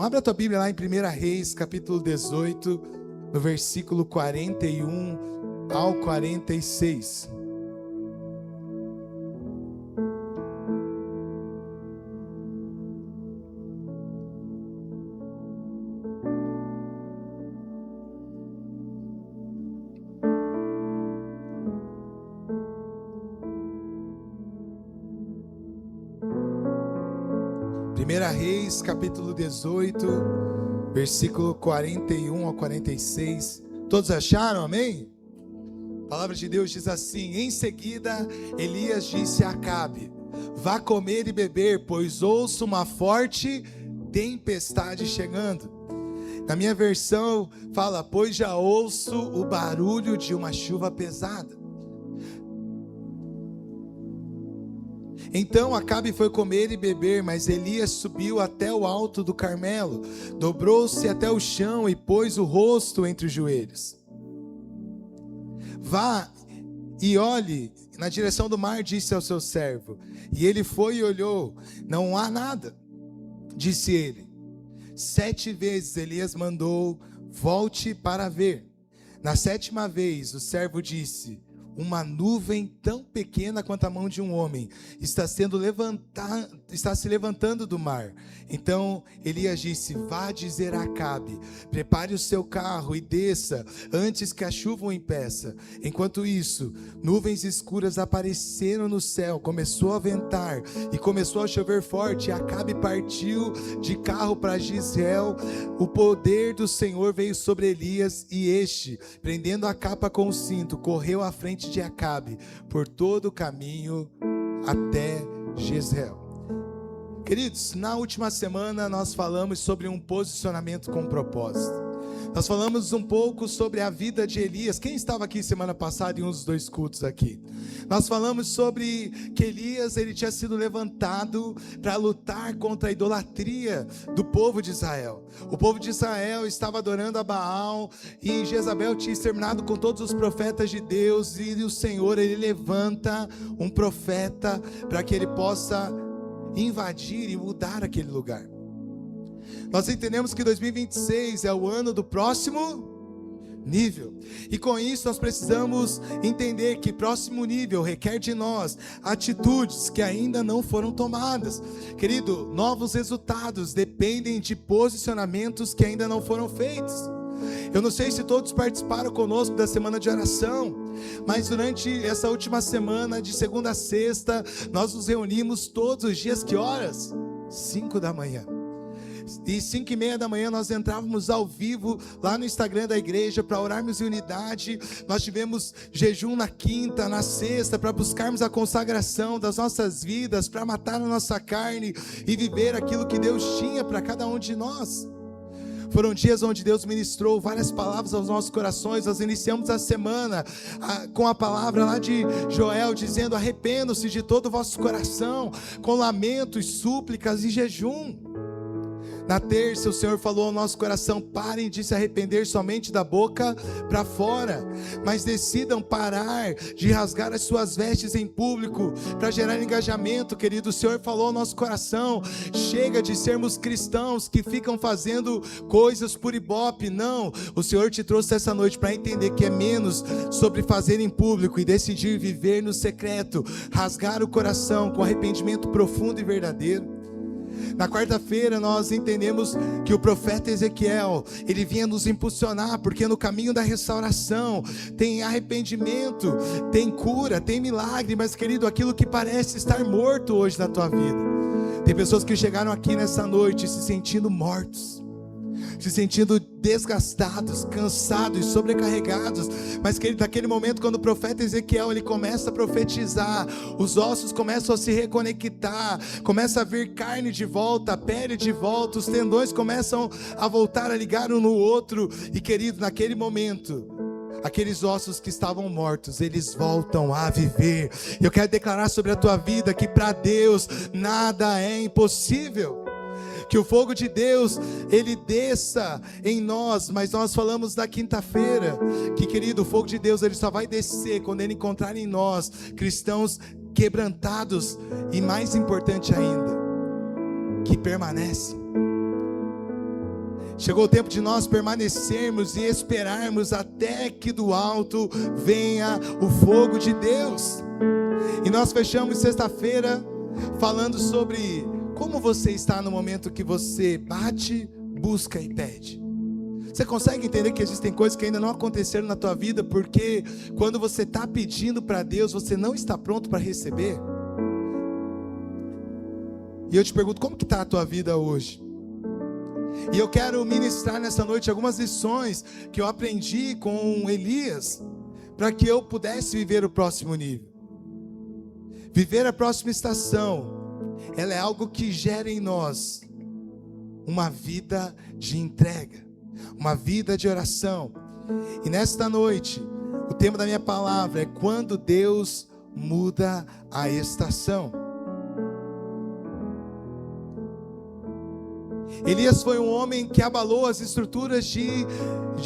Abra a tua Bíblia lá em 1 Reis, capítulo 18, no versículo 41 ao 46. Reis, capítulo 18, versículo 41 ao 46. Todos acharam? Amém? A palavra de Deus diz assim: em seguida, Elias disse a Acabe: vá comer e beber, pois ouço uma forte tempestade chegando. Na minha versão fala: pois já ouço o barulho de uma chuva pesada. Então Acabe foi comer e beber, mas Elias subiu até o alto do Carmelo, dobrou-se até o chão e pôs o rosto entre os joelhos. Vá e olhe na direção do mar, disse ao seu servo. E ele foi e olhou, não há nada, disse ele. 7 vezes Elias mandou: volte para ver. Na 7ª vez o servo disse: uma nuvem tão pequena quanto a mão de um homem está se levantando do mar. Então Elias disse: vá dizer a Acabe: prepare o seu carro e desça antes que a chuva o impeça. Enquanto isso, nuvens escuras apareceram no céu, começou a ventar e começou a chover forte. Acabe partiu de carro para Jezreel. O poder do Senhor veio sobre Elias e este, prendendo a capa com o cinto, correu à frente de Acabe por todo o caminho até Jezreel. Queridos, na última semana nós falamos sobre um posicionamento com propósito. Nós falamos um pouco sobre a vida de Elias. Quem estava aqui semana passada em um dos 2 cultos aqui? Nós falamos sobre que Elias, ele tinha sido levantado para lutar contra a idolatria do povo de Israel. O povo de Israel estava adorando a Baal e Jezabel tinha exterminado com todos os profetas de Deus, e o Senhor, ele levanta um profeta para que ele possa invadir e mudar aquele lugar. Nós entendemos que 2026 é o ano do próximo nível. E com isso nós precisamos entender que próximo nível requer de nós atitudes que ainda não foram tomadas. Querido, novos resultados dependem de posicionamentos que ainda não foram feitos. Eu não sei se todos participaram conosco da semana de oração, mas durante essa última semana, de segunda a sexta, nós nos reunimos todos os dias. Que horas? 5 da manhã. E 5:30 da manhã nós entrávamos ao vivo lá no Instagram da igreja para orarmos em unidade. Nós tivemos jejum na quinta, na sexta, para buscarmos a consagração das nossas vidas, para matar a nossa carne e viver aquilo que Deus tinha para cada um de nós. Foram dias onde Deus ministrou várias palavras aos nossos corações. Nós iniciamos a semana com a palavra lá de Joel, dizendo: arrependam-se de todo o vosso coração, com lamentos, súplicas e jejum. Na terça o Senhor falou ao nosso coração: parem de se arrepender somente da boca para fora, mas decidam parar de rasgar as suas vestes em público para gerar engajamento. Querido, o Senhor falou ao nosso coração: chega de sermos cristãos que ficam fazendo coisas por ibope. Não, o Senhor te trouxe essa noite para entender que é menos sobre fazer em público e decidir viver no secreto, rasgar o coração com arrependimento profundo e verdadeiro. Na quarta-feira nós entendemos que o profeta Ezequiel, ele vinha nos impulsionar, porque no caminho da restauração tem arrependimento, tem cura, tem milagre. Mas, querido, aquilo que parece estar morto hoje na tua vida, tem pessoas que chegaram aqui nessa noite se sentindo mortos, se sentindo desgastados, cansados, sobrecarregados. Mas, querido, naquele momento quando o profeta Ezequiel, ele começa a profetizar, os ossos começam a se reconectar, começa a vir carne de volta, a pele de volta, os tendões começam a voltar a ligar um no outro. E, querido, naquele momento, aqueles ossos que estavam mortos, eles voltam a viver. Eu quero declarar sobre a tua vida que para Deus nada é impossível. Que o fogo de Deus, ele desça em nós. Mas nós falamos na quinta-feira que, querido, o fogo de Deus, ele só vai descer quando ele encontrar em nós cristãos quebrantados e, mais importante ainda, que permanecem. Chegou o tempo de nós permanecermos e esperarmos até que do alto venha o fogo de Deus. E nós fechamos sexta-feira falando sobre como você está no momento que você bate, busca e pede. Você consegue entender que existem coisas que ainda não aconteceram na tua vida porque quando você está pedindo para Deus, você não está pronto para receber? E eu te pergunto, como que está a tua vida hoje? E eu quero ministrar nessa noite algumas lições que eu aprendi com Elias, para que eu pudesse viver o próximo nível. Viver a próxima estação, ela é algo que gera em nós uma vida de entrega, uma vida de oração. E nesta noite, o tema da minha palavra é quando Deus muda a estação. Elias foi um homem que abalou as estruturas de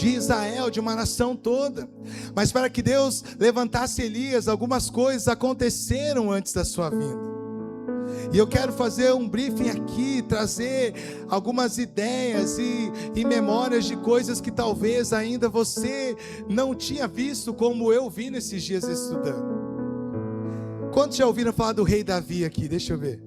Israel, de uma nação toda. Mas para que Deus levantasse Elias, algumas coisas aconteceram antes da sua vinda. E eu quero fazer um briefing aqui, trazer algumas ideias e memórias de coisas que talvez ainda você não tinha visto como eu vi nesses dias estudando. Quantos já ouviram falar do rei Davi aqui? Deixa eu ver.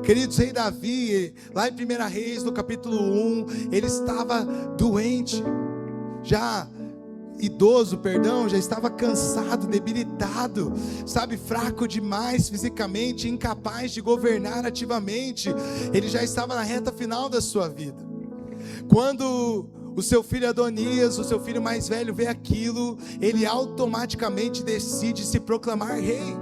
Queridos, rei Davi, lá em 1 Reis, no capítulo 1, ele estava doente, já idoso, já estava cansado, debilitado, fraco demais fisicamente, incapaz de governar ativamente. Ele já estava na reta final da sua vida. Quando o seu filho Adonias, o seu filho mais velho, vê aquilo, ele automaticamente decide se proclamar rei.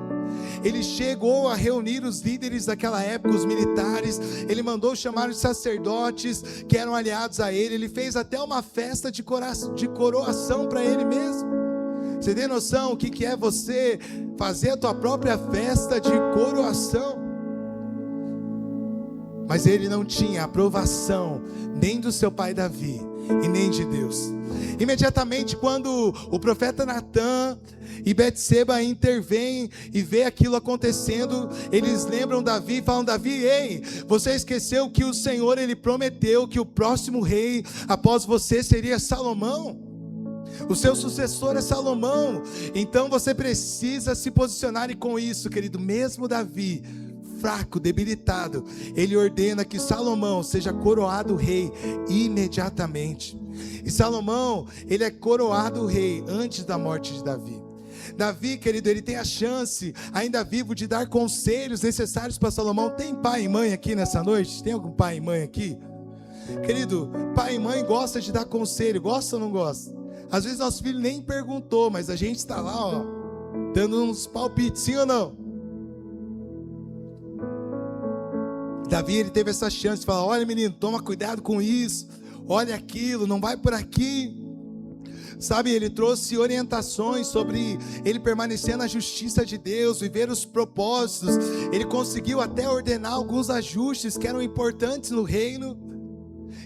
Ele chegou a reunir os líderes daquela época, os militares. Ele mandou chamar os sacerdotes que eram aliados a ele. Ele fez até uma festa de coroação para ele mesmo. Você tem noção o que é você fazer a tua própria festa de coroação? Mas ele não tinha aprovação nem do seu pai Davi e nem de Deus. Imediatamente quando o profeta Natã e Betseba intervêm e vê aquilo acontecendo, eles lembram Davi e falam: Davi, ei, você esqueceu que o Senhor, ele prometeu que o próximo rei após você seria Salomão. O seu sucessor é Salomão. Então você precisa se posicionar. E com isso, querido, mesmo Davi fraco, debilitado, ele ordena que Salomão seja coroado rei imediatamente. E Salomão, ele é coroado rei antes da morte de Davi. Davi, querido, ele tem a chance, ainda vivo, de dar conselhos necessários para Salomão. Tem pai e mãe aqui nessa noite? Tem algum pai e mãe aqui? Querido, pai e mãe gosta de dar conselho, gosta ou não gosta? Às vezes nosso filho nem perguntou, mas a gente está lá, dando uns palpites, sim ou não? Davi, ele teve essa chance de falar: olha, menino, toma cuidado com isso, olha aquilo, não vai por aqui. Ele trouxe orientações sobre ele permanecer na justiça de Deus, viver os propósitos. Ele conseguiu até ordenar alguns ajustes que eram importantes no reino.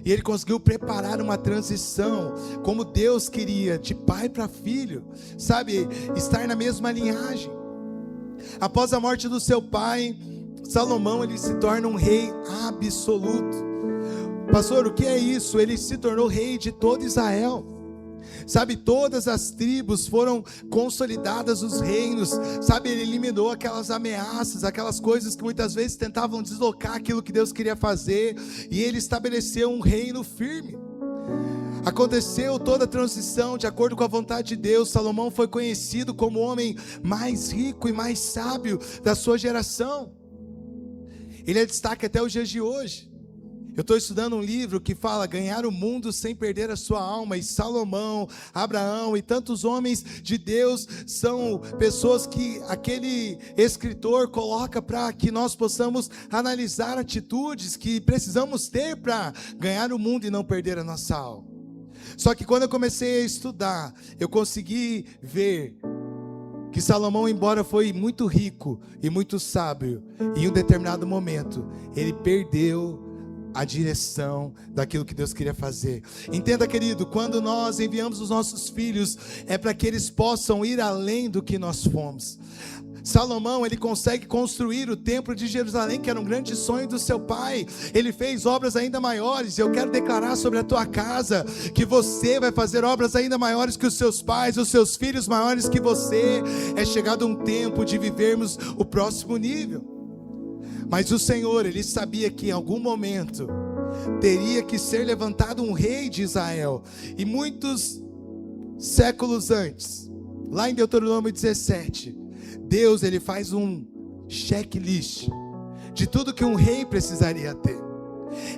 E ele conseguiu preparar uma transição, como Deus queria, de pai para filho, estar na mesma linhagem. Após a morte do seu pai, Salomão, ele se torna um rei absoluto. Pastor, o que é isso? Ele se tornou rei de todo Israel. Todas as tribos foram consolidadas, os reinos. Ele eliminou aquelas ameaças, aquelas coisas que muitas vezes tentavam deslocar aquilo que Deus queria fazer. E ele estabeleceu um reino firme. Aconteceu toda a transição de acordo com a vontade de Deus. Salomão foi conhecido como o homem mais rico e mais sábio da sua geração. Ele é destaque até os dias de hoje. Eu estou estudando um livro que fala ganhar o mundo sem perder a sua alma. E Salomão, Abraão e tantos homens de Deus são pessoas que aquele escritor coloca para que nós possamos analisar atitudes que precisamos ter para ganhar o mundo e não perder a nossa alma. Só que quando eu comecei a estudar, eu consegui ver que Salomão, embora foi muito rico e muito sábio, em um determinado momento, ele perdeu a direção daquilo que Deus queria fazer. Entenda, querido, quando nós enviamos os nossos filhos, é para que eles possam ir além do que nós fomos. Salomão, ele consegue construir o templo de Jerusalém, que era um grande sonho do seu pai. Ele fez obras ainda maiores. Eu quero declarar sobre a tua casa que você vai fazer obras ainda maiores que os seus pais, os seus filhos maiores que você. É chegado um tempo de vivermos o próximo nível. Mas o Senhor, ele sabia que em algum momento teria que ser levantado um rei de Israel. E muitos séculos antes, lá em Deuteronômio 17, Deus, ele faz um checklist de tudo que um rei precisaria ter.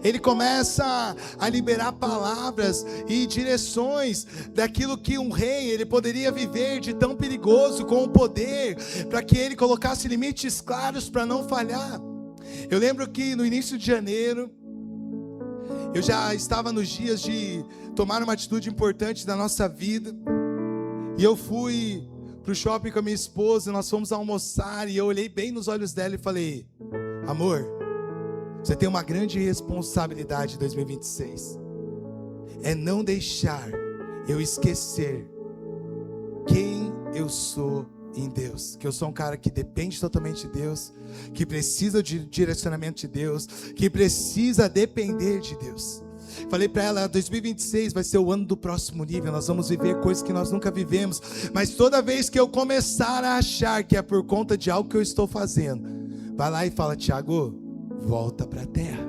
Ele começa a liberar palavras e direções daquilo que um rei ele poderia viver de tão perigoso, com o poder, para que ele colocasse limites claros para não falhar. Eu lembro que no início de janeiro, eu já estava nos dias de tomar uma atitude importante da nossa vida, e eu fui pro shopping com a minha esposa, nós fomos almoçar, e eu olhei bem nos olhos dela e falei: amor, você tem uma grande responsabilidade em 2026, é não deixar eu esquecer quem eu sou em Deus, que eu sou um cara que depende totalmente de Deus, que precisa de direcionamento de Deus, que precisa depender de Deus. Falei para ela: 2026 vai ser o ano do próximo nível, nós vamos viver coisas que nós nunca vivemos, mas toda vez que eu começar a achar que é por conta de algo que eu estou fazendo, vai lá e fala: Tiago, volta para a terra.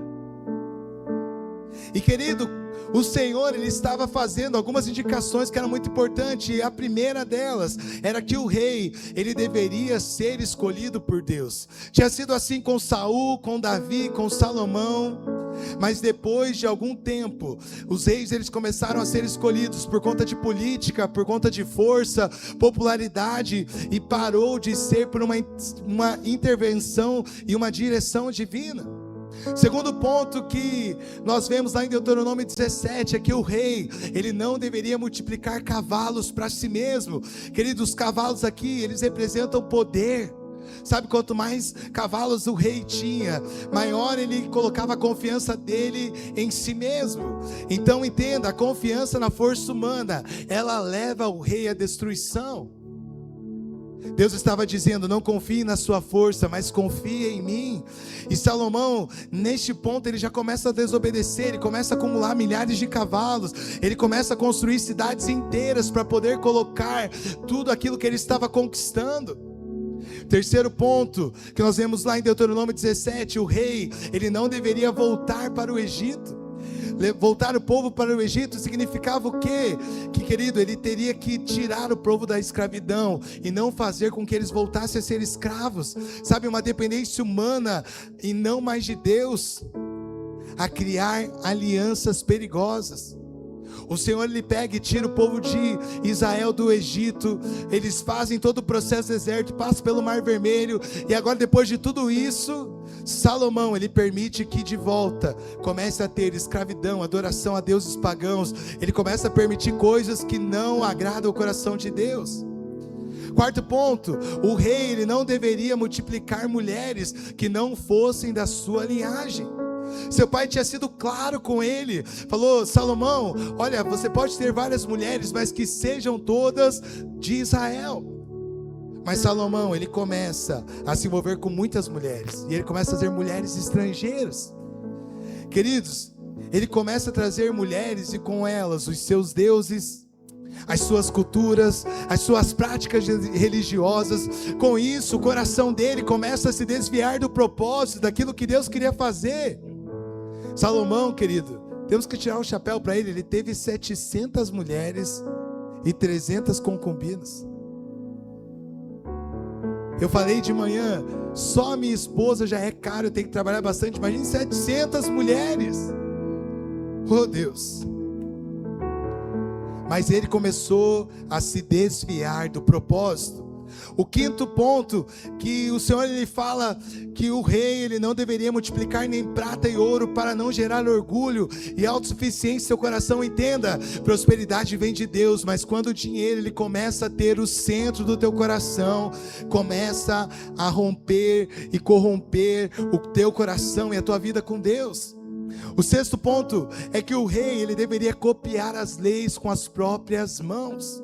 E querido, o Senhor, ele estava fazendo algumas indicações que eram muito importantes, e a primeira delas era que o rei, ele deveria ser escolhido por Deus. Tinha sido assim com Saul, com Davi, com Salomão, mas depois de algum tempo, os reis, eles começaram a ser escolhidos por conta de política, por conta de força, popularidade, e parou de ser por uma intervenção e uma direção divina. Segundo ponto que nós vemos lá em Deuteronômio 17 é que o rei, ele não deveria multiplicar cavalos para si mesmo. Queridos, os cavalos aqui, eles representam poder. Sabe, quanto mais cavalos o rei tinha, maior ele colocava a confiança dele em si mesmo. Então entenda, a confiança na força humana, ela leva o rei à destruição. Deus estava dizendo: não confie na sua força, mas confie em mim. E Salomão, neste ponto, ele já começa a desobedecer, ele começa a acumular milhares de cavalos, ele começa a construir cidades inteiras para poder colocar tudo aquilo que ele estava conquistando. Terceiro ponto que nós vemos lá em Deuteronômio 17, o rei, ele não deveria voltar para o Egito. Voltar o povo para o Egito significava o quê? Que, querido, ele teria que tirar o povo da escravidão e não fazer com que eles voltassem a ser escravos. Sabe, uma dependência humana e não mais de Deus, a criar alianças perigosas. O Senhor, ele pega e tira o povo de Israel do Egito, eles fazem todo o processo do deserto, passam pelo Mar Vermelho, e agora, depois de tudo isso, Salomão, ele permite que de volta comece a ter escravidão, adoração a deuses pagãos. Ele começa a permitir coisas que não agradam o coração de Deus. Quarto ponto, o rei, ele não deveria multiplicar mulheres que não fossem da sua linhagem. Seu pai tinha sido claro com ele, falou: Salomão, olha, você pode ter várias mulheres, mas que sejam todas de Israel. Mas Salomão, ele começa a se envolver com muitas mulheres, e ele começa a trazer mulheres estrangeiras. Queridos, ele começa a trazer mulheres, e com elas os seus deuses, as suas culturas, as suas práticas religiosas. Com isso, o coração dele começa a se desviar do propósito, daquilo que Deus queria fazer. Salomão, querido, temos que tirar o chapéu para ele. Ele teve 700 mulheres e 300 concubinas. Eu falei de manhã, só minha esposa já é caro, eu tenho que trabalhar bastante. Imagine 700 mulheres. Oh Deus. Mas ele começou a se desviar do propósito. O quinto ponto, que o Senhor, ele fala que o rei, ele não deveria multiplicar nem prata e ouro para não gerar orgulho e autossuficiência em seu coração. Entenda, prosperidade vem de Deus, mas quando o dinheiro, ele começa a ter o centro do teu coração, começa a romper e corromper o teu coração e a tua vida com Deus. O sexto ponto é que o rei, ele deveria copiar as leis com as próprias mãos.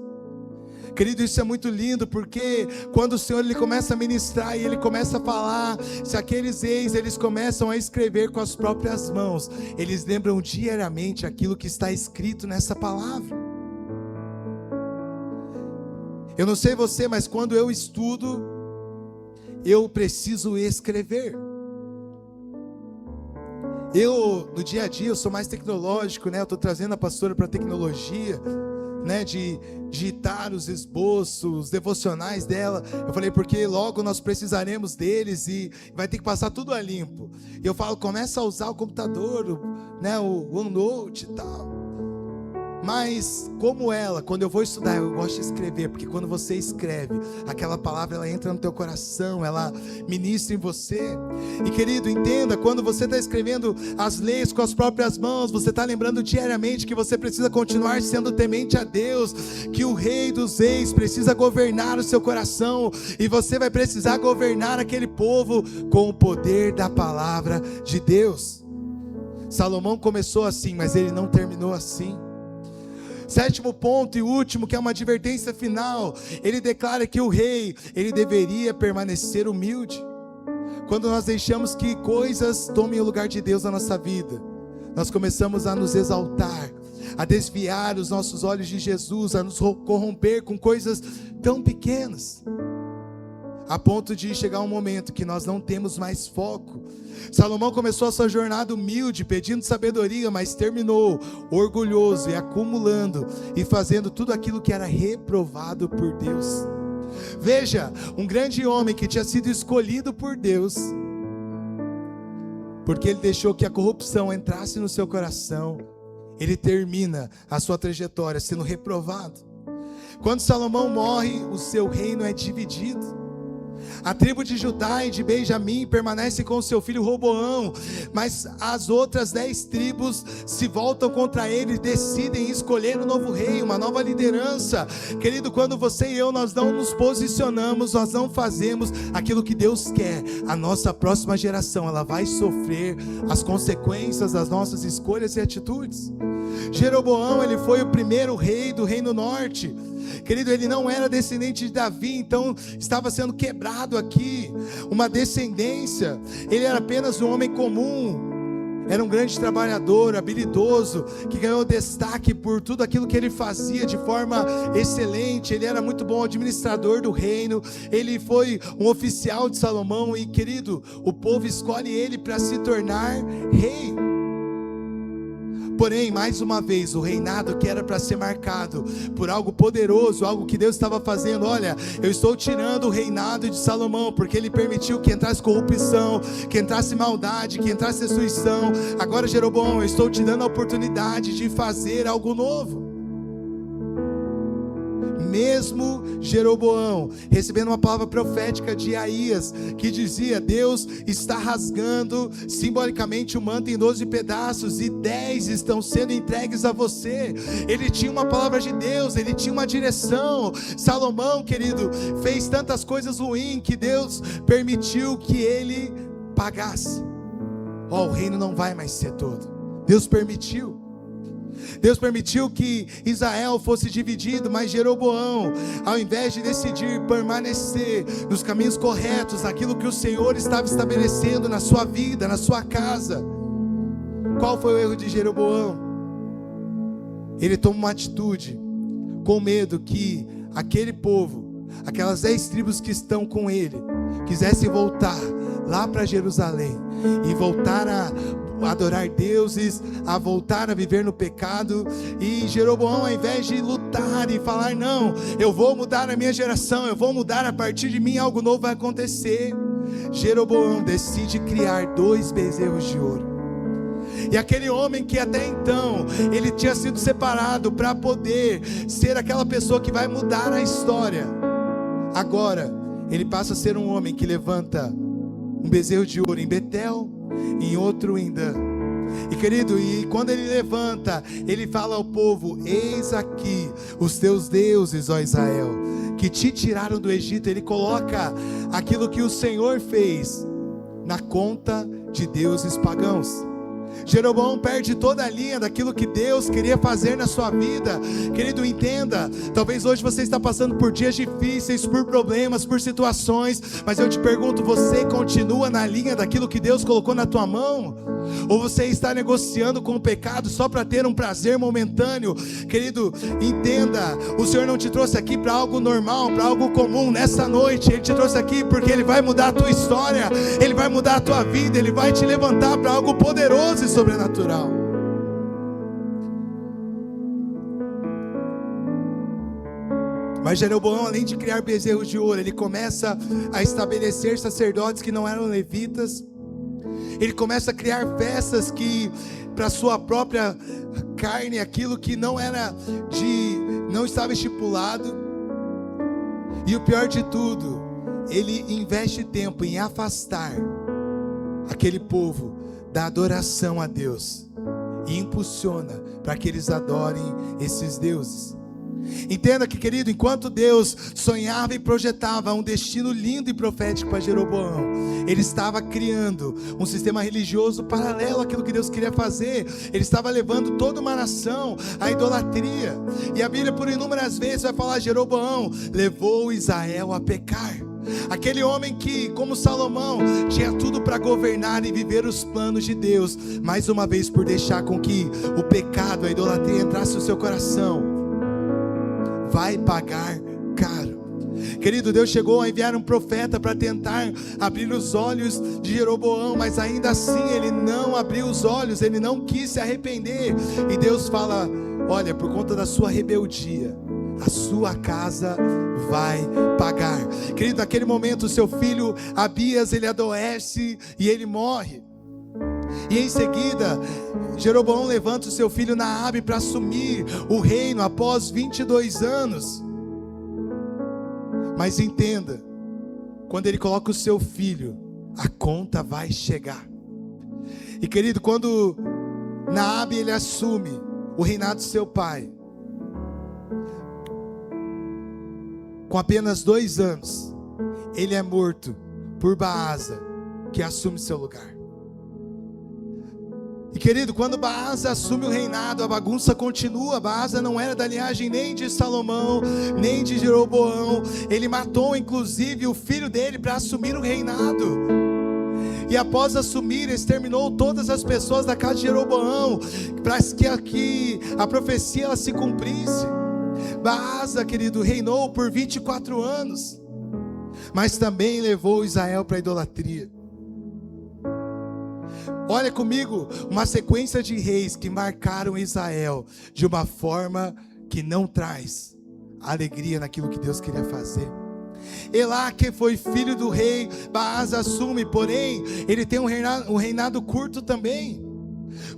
Querido, isso é muito lindo, porque quando o Senhor ele começa a ministrar e ele começa a falar, se aqueles reis eles começam a escrever com as próprias mãos, eles lembram diariamente aquilo que está escrito nessa palavra. Eu não sei você, mas quando eu estudo, eu preciso escrever. Eu, no dia a dia, eu sou mais tecnológico, né? Eu estou trazendo a pastora para a tecnologia, né? De digitar os esboços, os devocionais dela. Eu falei, porque logo nós precisaremos deles e vai ter que passar tudo a limpo. E eu falo, começa a usar o computador, né? O OneNote e tal. Mas como ela, quando eu vou estudar, eu gosto de escrever, porque quando você escreve, aquela palavra ela entra no teu coração, ela ministra em você. E querido, entenda, quando você está escrevendo as leis com as próprias mãos, você está lembrando diariamente que você precisa continuar sendo temente a Deus, que o Rei dos Reis precisa governar o seu coração, e você vai precisar governar aquele povo com o poder da palavra de Deus. Salomão começou assim, mas ele não terminou assim. Sétimo ponto e último, que é uma advertência final, ele declara que o rei, ele deveria permanecer humilde. Quando nós deixamos que coisas tomem o lugar de Deus na nossa vida, nós começamos a nos exaltar, a desviar os nossos olhos de Jesus, a nos corromper com coisas tão pequenas, a ponto de chegar um momento que nós não temos mais foco. Salomão começou a sua jornada humilde, pedindo sabedoria, mas terminou orgulhoso e acumulando e fazendo tudo aquilo que era reprovado por Deus. Veja, um grande homem que tinha sido escolhido por Deus, porque ele deixou que a corrupção entrasse no seu coração, ele termina a sua trajetória sendo reprovado. Quando Salomão morre, o seu reino é dividido. A tribo de Judá e de Benjamim permanece com seu filho Roboão, mas as outras 10 tribos se voltam contra ele e decidem escolher um novo rei, uma nova liderança. Querido, quando você e eu, nós não nos posicionamos, nós não fazemos aquilo que Deus quer, a nossa próxima geração, ela vai sofrer as consequências das nossas escolhas e atitudes. Jeroboão, ele foi o primeiro rei do Reino Norte. Querido, ele não era descendente de Davi, então estava sendo quebrado aqui uma descendência. Ele era apenas um homem comum, era um grande trabalhador, habilidoso, que ganhou destaque por tudo aquilo que ele fazia de forma excelente. Ele era muito bom administrador do reino, ele foi um oficial de Salomão e, querido, o povo escolhe ele para se tornar rei. Porém, mais uma vez, o reinado que era para ser marcado por algo poderoso, algo que Deus estava fazendo, olha, eu estou tirando o reinado de Salomão, porque ele permitiu que entrasse corrupção, que entrasse maldade, que entrasse destruição. Agora, Jeroboão, eu estou te dando a oportunidade de fazer algo novo. Mesmo Jeroboão recebendo uma palavra profética de Aías, que dizia: Deus está rasgando simbolicamente o manto em 12 pedaços e 10 estão sendo entregues a você. Ele tinha uma palavra de Deus, ele tinha uma direção. Salomão, querido, fez tantas coisas ruins que Deus permitiu que ele pagasse. O reino não vai mais ser todo. Deus permitiu que Israel fosse dividido, mas Jeroboão, ao invés de decidir permanecer nos caminhos corretos, aquilo que o Senhor estava estabelecendo na sua vida, na sua casa, qual foi o erro de Jeroboão? Ele toma uma atitude com medo que aquele povo, aquelas 10 tribos que estão com ele, quisessem voltar lá para Jerusalém e voltar a adorar deuses, a voltar a viver no pecado. E Jeroboão, ao invés de lutar e falar: não, eu vou mudar a minha geração, eu vou mudar, a partir de mim algo novo vai acontecer, Jeroboão decide criar 2 bezerros de ouro. E aquele homem que até então ele tinha sido separado para poder ser aquela pessoa que vai mudar a história, agora ele passa a ser um homem que levanta um bezerro de ouro em Betel, em outro em Dan. E querido, e quando ele levanta, ele fala ao povo: eis aqui os teus deuses, ó Israel, que te tiraram do Egito. Ele coloca aquilo que o Senhor fez na conta de deuses pagãos. Jeroboão perde toda a linha daquilo que Deus queria fazer na sua vida. Querido, entenda, talvez hoje você está passando por dias difíceis, por problemas, por situações, mas eu te pergunto, você continua na linha daquilo que Deus colocou na tua mão? Ou você está negociando com o pecado só para ter um prazer momentâneo? Querido, entenda, o Senhor não te trouxe aqui para algo normal, para algo comum nessa noite. Ele te trouxe aqui porque Ele vai mudar a tua história, Ele vai mudar a tua vida, Ele vai te levantar para algo poderoso e sobrenatural. Mas Jeroboão, além de criar bezerros de ouro, ele começa a estabelecer sacerdotes que não eram levitas. Ele começa a criar festas que, para sua própria carne, aquilo que não estava estipulado. E o pior de tudo, ele investe tempo em afastar aquele povo da adoração a Deus e impulsiona para que eles adorem esses deuses. Entenda que, querido, enquanto Deus sonhava e projetava um destino lindo e profético para Jeroboão, ele estava criando um sistema religioso paralelo àquilo que Deus queria fazer. Ele estava levando toda uma nação à idolatria. E a Bíblia por inúmeras vezes vai falar: Jeroboão levou Israel a pecar. Aquele homem que, como Salomão, tinha tudo para governar e viver os planos de Deus, mais uma vez por deixar com que o pecado, a idolatria entrasse no seu coração, vai pagar caro. Querido, Deus chegou a enviar um profeta para tentar abrir os olhos de Jeroboão, mas ainda assim ele não abriu os olhos, ele não quis se arrepender. E Deus fala: olha, por conta da sua rebeldia, a sua casa vai pagar. Querido, naquele momento o seu filho Abias, ele adoece e ele morre. E em seguida, Jeroboão levanta o seu filho Naabe para assumir o reino após 22 anos. Mas entenda, quando ele coloca o seu filho, a conta vai chegar. E querido, quando Naabe ele assume o reinado do seu pai, com apenas 2 anos, ele é morto por Baasa, que assume seu lugar. E querido, quando Baasa assume o reinado, a bagunça continua. Baasa não era da linhagem nem de Salomão, nem de Jeroboão. Ele matou inclusive o filho dele para assumir o reinado. E após assumir, exterminou todas as pessoas da casa de Jeroboão, para que a profecia ela se cumprisse. Baasa, querido, reinou por 24 anos, mas também levou Israel para a idolatria. Olha comigo, uma sequência de reis que marcaram Israel de uma forma que não traz alegria naquilo que Deus queria fazer. Elá, que foi filho do rei Baasa, assume, porém ele tem um reinado curto também.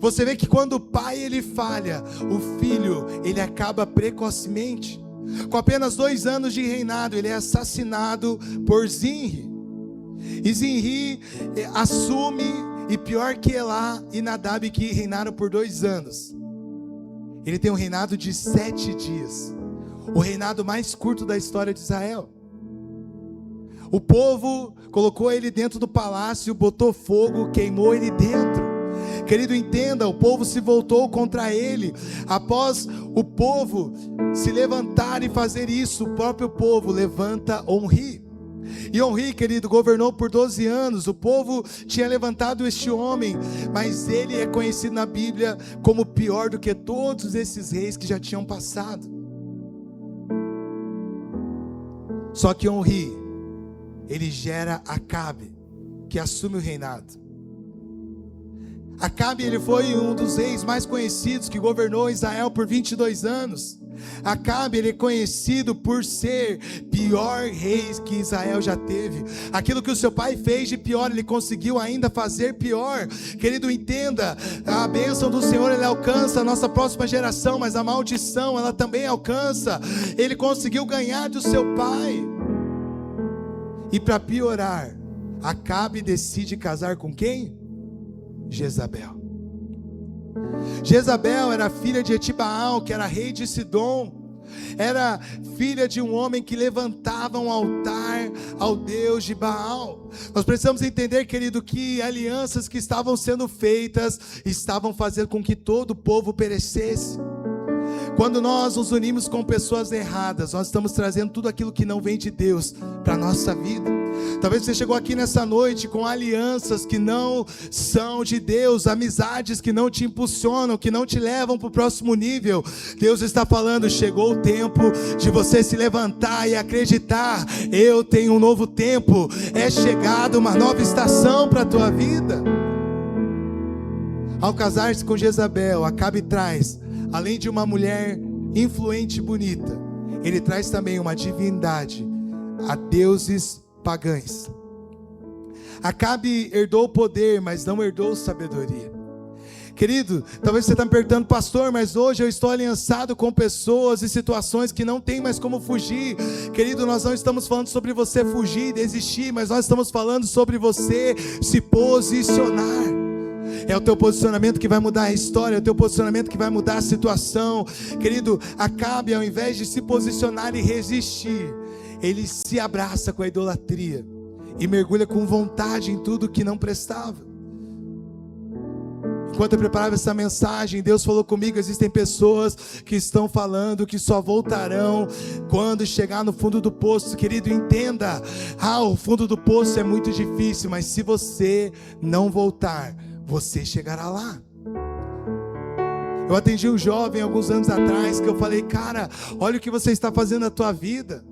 Você vê que quando o pai ele falha, o filho ele acaba precocemente. Com apenas 2 anos de reinado, ele é assassinado por Zinri. E Zinri assume. E pior que Elá e Nadab, que reinaram por 2 anos, ele tem um reinado de 7 dias, o reinado mais curto da história de Israel. O povo colocou ele dentro do palácio, botou fogo, queimou ele dentro. Querido, entenda, o povo se voltou contra ele. Após o povo se levantar e fazer isso, o próprio povo levanta Onri. E Onri, querido, governou por 12 anos. O povo tinha levantado este homem, mas ele é conhecido na Bíblia como pior do que todos esses reis que já tinham passado. Só que Onri, ele gera Acabe, que assume o reinado. Acabe, ele foi um dos reis mais conhecidos que governou Israel por 22 anos. Acabe, ele é conhecido por ser pior rei que Israel já teve. Aquilo que o seu pai fez de pior, ele conseguiu ainda fazer pior. Querido, entenda, a bênção do Senhor ele alcança a nossa próxima geração, mas a maldição ela também alcança. Ele conseguiu ganhar do seu pai. E para piorar, Acabe decide casar com quem? Jezabel. Jezabel era filha de Etibaal, que era rei de Sidom. Era filha de um homem que levantava um altar ao Deus de Baal. Nós precisamos entender, querido, que alianças que estavam sendo feitas estavam fazendo com que todo o povo perecesse. Quando nós nos unimos com pessoas erradas, nós estamos trazendo tudo aquilo que não vem de Deus para a nossa vida. Talvez você chegou aqui nessa noite com alianças que não são de Deus, amizades que não te impulsionam, que não te levam para o próximo nível. Deus está falando, chegou o tempo de você se levantar e acreditar. Eu tenho um novo tempo, é chegada uma nova estação para a tua vida. Ao casar-se com Jezabel, Acabe traz, além de uma mulher influente e bonita, ele traz também uma divindade a deuses pagães. Acabe herdou o poder, mas não herdou sabedoria. Querido, talvez você está me perguntando, pastor, mas hoje eu estou aliançado com pessoas e situações que não tem mais como fugir. Querido, nós não estamos falando sobre você fugir, desistir, mas nós estamos falando sobre você se posicionar. É o teu posicionamento que vai mudar a história, é o teu posicionamento que vai mudar a situação. Querido, Acabe, ao invés de se posicionar e resistir, ele se abraça com a idolatria e mergulha com vontade em tudo que não prestava. Enquanto eu preparava essa mensagem, Deus falou comigo, existem pessoas que estão falando que só voltarão quando chegar no fundo do poço. Querido, entenda, o fundo do poço é muito difícil, mas se você não voltar, você chegará lá. Eu atendi um jovem alguns anos atrás que eu falei, cara, olha o que você está fazendo na tua vida.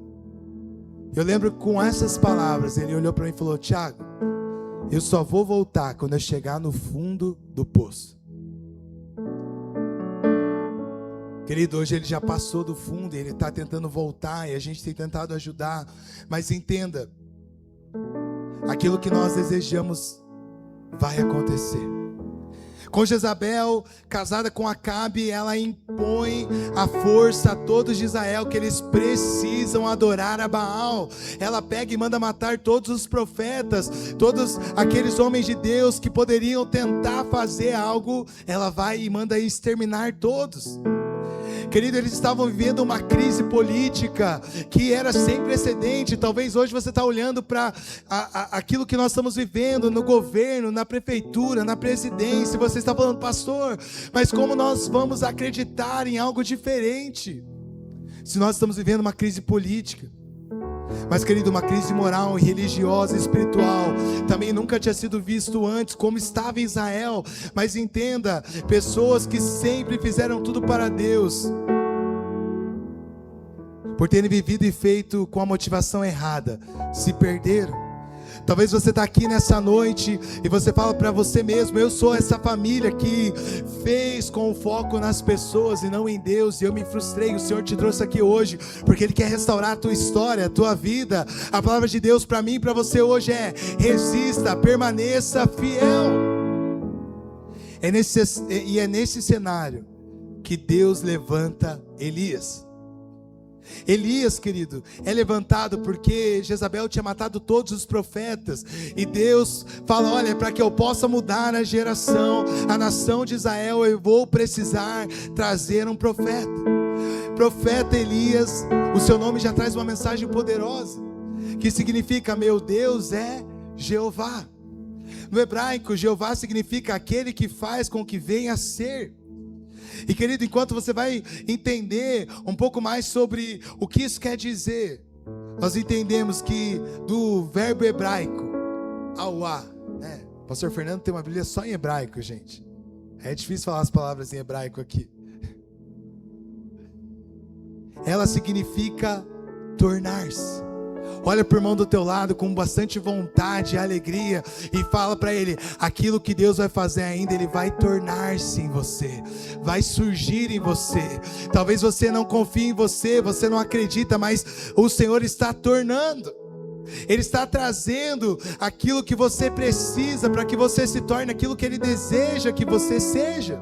Eu lembro com essas palavras, ele olhou para mim e falou, Thiago, eu só vou voltar quando eu chegar no fundo do poço. Querido, hoje ele já passou do fundo e ele está tentando voltar e a gente tem tentado ajudar, mas entenda, aquilo que nós desejamos vai acontecer. Com Jezabel, casada com Acabe, ela impõe a força a todos de Israel que eles precisam adorar a Baal. Ela pega e manda matar todos os profetas, todos aqueles homens de Deus que poderiam tentar fazer algo, ela vai e manda exterminar todos. Querido, eles estavam vivendo uma crise política que era sem precedente. Talvez hoje você está olhando para aquilo que nós estamos vivendo no governo, na prefeitura, na presidência. Você está falando, pastor, mas como nós vamos acreditar em algo diferente se nós estamos vivendo uma crise política? Mas, querido, uma crise moral, religiosa, espiritual também nunca tinha sido visto antes, como estava em Israel. Mas entenda, pessoas que sempre fizeram tudo para Deus, por terem vivido e feito com a motivação errada, se perderam. Talvez você está aqui nessa noite e você fala para você mesmo, eu sou essa família que fez com foco nas pessoas e não em Deus, e eu me frustrei. O Senhor te trouxe aqui hoje porque Ele quer restaurar a tua história, a tua vida. A palavra de Deus para mim e para você hoje é: resista, permaneça fiel. É nesse cenário que Deus levanta Elias. Elias, querido, é levantado porque Jezabel tinha matado todos os profetas, e Deus fala, olha, para que eu possa mudar a geração, a nação de Israel, eu vou precisar trazer um profeta. Profeta Elias, o seu nome já traz uma mensagem poderosa, que significa, meu Deus é Jeová. No hebraico, Jeová significa aquele que faz com que venha a ser. E, querido, enquanto você vai entender um pouco mais sobre o que isso quer dizer, nós entendemos que do verbo hebraico, auá, né? Pastor Fernando tem uma Bíblia só em hebraico, gente. É difícil falar as palavras em hebraico aqui. Ela significa tornar-se. Olha para o irmão do teu lado com bastante vontade e alegria e fala para ele, aquilo que Deus vai fazer ainda, Ele vai tornar-se em você, vai surgir em você. Talvez você não confie em você, você não acredita, mas o Senhor está tornando. Ele está trazendo aquilo que você precisa para que você se torne aquilo que Ele deseja que você seja.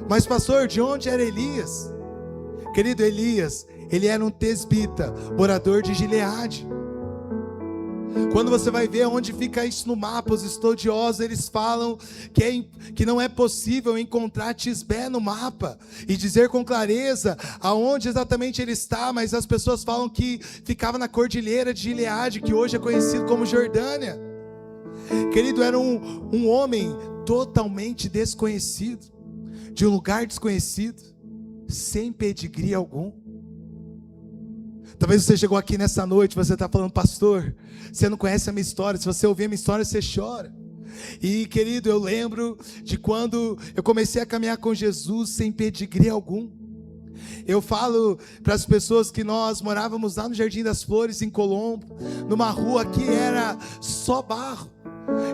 Mas, pastor, de onde era Elias? Querido, Elias, ele era um tesbita, morador de Gileade. Quando você vai ver onde fica isso no mapa, os estudiosos, eles falam que não é possível encontrar Tisbé no mapa e dizer com clareza aonde exatamente ele está, mas as pessoas falam que ficava na cordilheira de Gileade, que hoje é conhecido como Jordânia. Querido, era um homem totalmente desconhecido, de um lugar desconhecido, sem pedigree algum. Talvez você chegou aqui nessa noite, você está falando: pastor, você não conhece a minha história. Se você ouvir a minha história, você chora. E querido, eu lembro de quando eu comecei a caminhar com Jesus sem pedigree algum. Eu falo para as pessoas que nós morávamos lá no Jardim das Flores, em Colombo, numa rua que era só barro,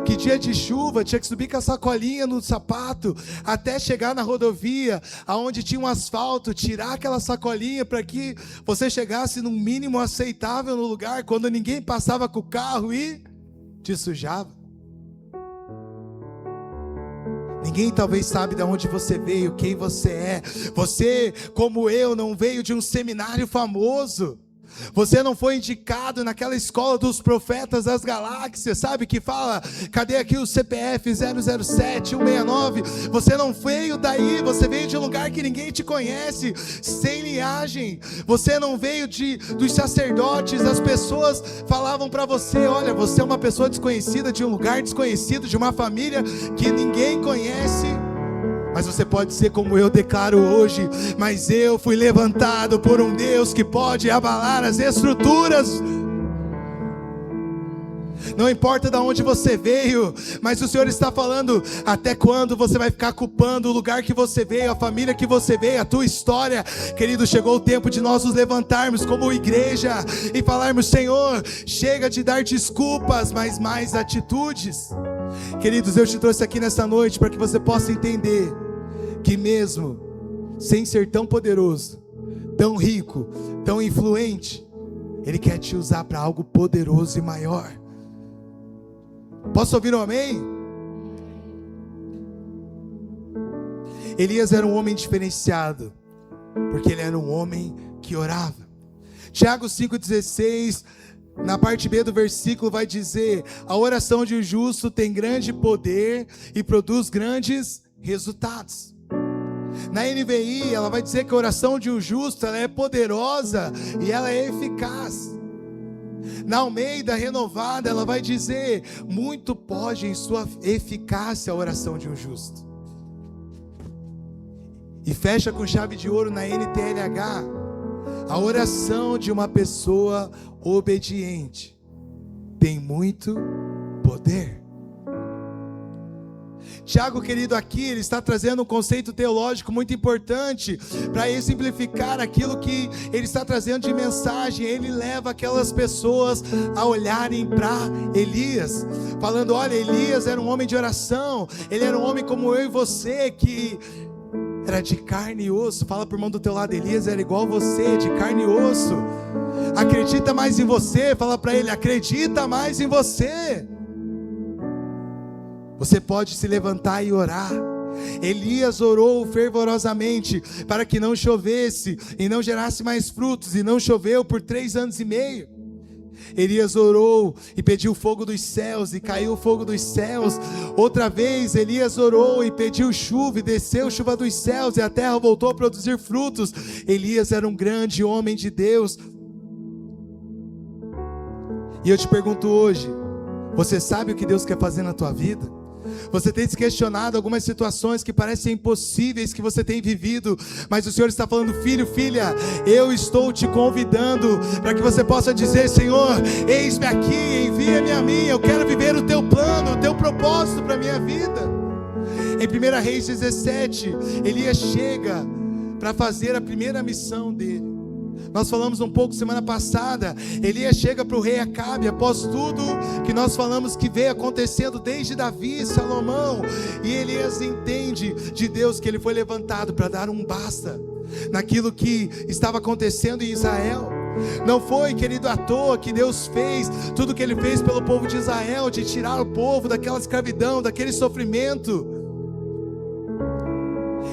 que dia de chuva tinha que subir com a sacolinha no sapato até chegar na rodovia, aonde tinha um asfalto, tirar aquela sacolinha para que você chegasse no mínimo aceitável no lugar, quando ninguém passava com o carro e te sujava. Ninguém talvez sabe de onde você veio, quem você é. Você, como eu, não veio de um seminário famoso. Você não foi indicado naquela escola dos profetas das galáxias, sabe, que fala: cadê aqui o CPF 007, 169? Você não veio daí, você veio de um lugar que ninguém te conhece, sem linhagem. Você não veio dos sacerdotes. As pessoas falavam para você: olha, você é uma pessoa desconhecida, de um lugar desconhecido, de uma família que ninguém conhece. Mas você pode ser como eu declaro hoje: mas eu fui levantado por um Deus que pode abalar as estruturas. Não importa de onde você veio, mas o Senhor está falando: até quando você vai ficar culpando o lugar que você veio, a família que você veio, a tua história? Querido, chegou o tempo de nós nos levantarmos como igreja e falarmos: Senhor, chega de dar desculpas, mas mais atitudes. Queridos, eu te trouxe aqui nessa noite para que você possa entender que mesmo sem ser tão poderoso, tão rico, tão influente, Ele quer te usar para algo poderoso e maior. Posso ouvir um amém? Elias era um homem diferenciado, porque ele era um homem que orava. Tiago 5,16, na parte B do versículo, vai dizer: a oração de um justo tem grande poder e produz grandes resultados. Na NVI, ela vai dizer que a oração de um justo, ela é poderosa e ela é eficaz. Na Almeida Renovada, ela vai dizer: muito pode em sua eficácia a oração de um justo. E fecha com chave de ouro na NTLH: a oração de uma pessoa obediente tem muito poder. Tiago, querido, aqui ele está trazendo um conceito teológico muito importante para exemplificar aquilo que ele está trazendo de mensagem. Ele leva aquelas pessoas a olharem para Elias, falando: olha, Elias era um homem de oração, ele era um homem como eu e você, que era de carne e osso. Fala para o irmão do teu lado: Elias era igual você, de carne e osso. Acredita mais em você. Fala para ele: acredita mais em você. Você pode se levantar e orar. Elias orou fervorosamente para que não chovesse e não gerasse mais frutos, e não choveu por 3 anos e meio. Elias orou e pediu fogo dos céus, e caiu o fogo dos céus. Outra vez Elias orou e pediu chuva, e desceu chuva dos céus, e a terra voltou a produzir frutos. Elias era um grande homem de Deus. E eu te pergunto hoje: você sabe o que Deus quer fazer na tua vida? Você tem se questionado algumas situações que parecem impossíveis que você tem vivido, mas o Senhor está falando: filho, filha, eu estou te convidando para que você possa dizer: Senhor, eis-me aqui, envia-me a mim, eu quero viver o teu plano, o teu propósito para a minha vida. Em 1 Reis 17, Elias chega para fazer a primeira missão dele. Nós falamos um pouco semana passada. Elias chega para o rei Acabe, após tudo que nós falamos que veio acontecendo desde Davi e Salomão, e Elias entende de Deus que ele foi levantado para dar um basta naquilo que estava acontecendo em Israel. Não foi, querido, à toa que Deus fez tudo o que Ele fez pelo povo de Israel, de tirar o povo daquela escravidão, daquele sofrimento.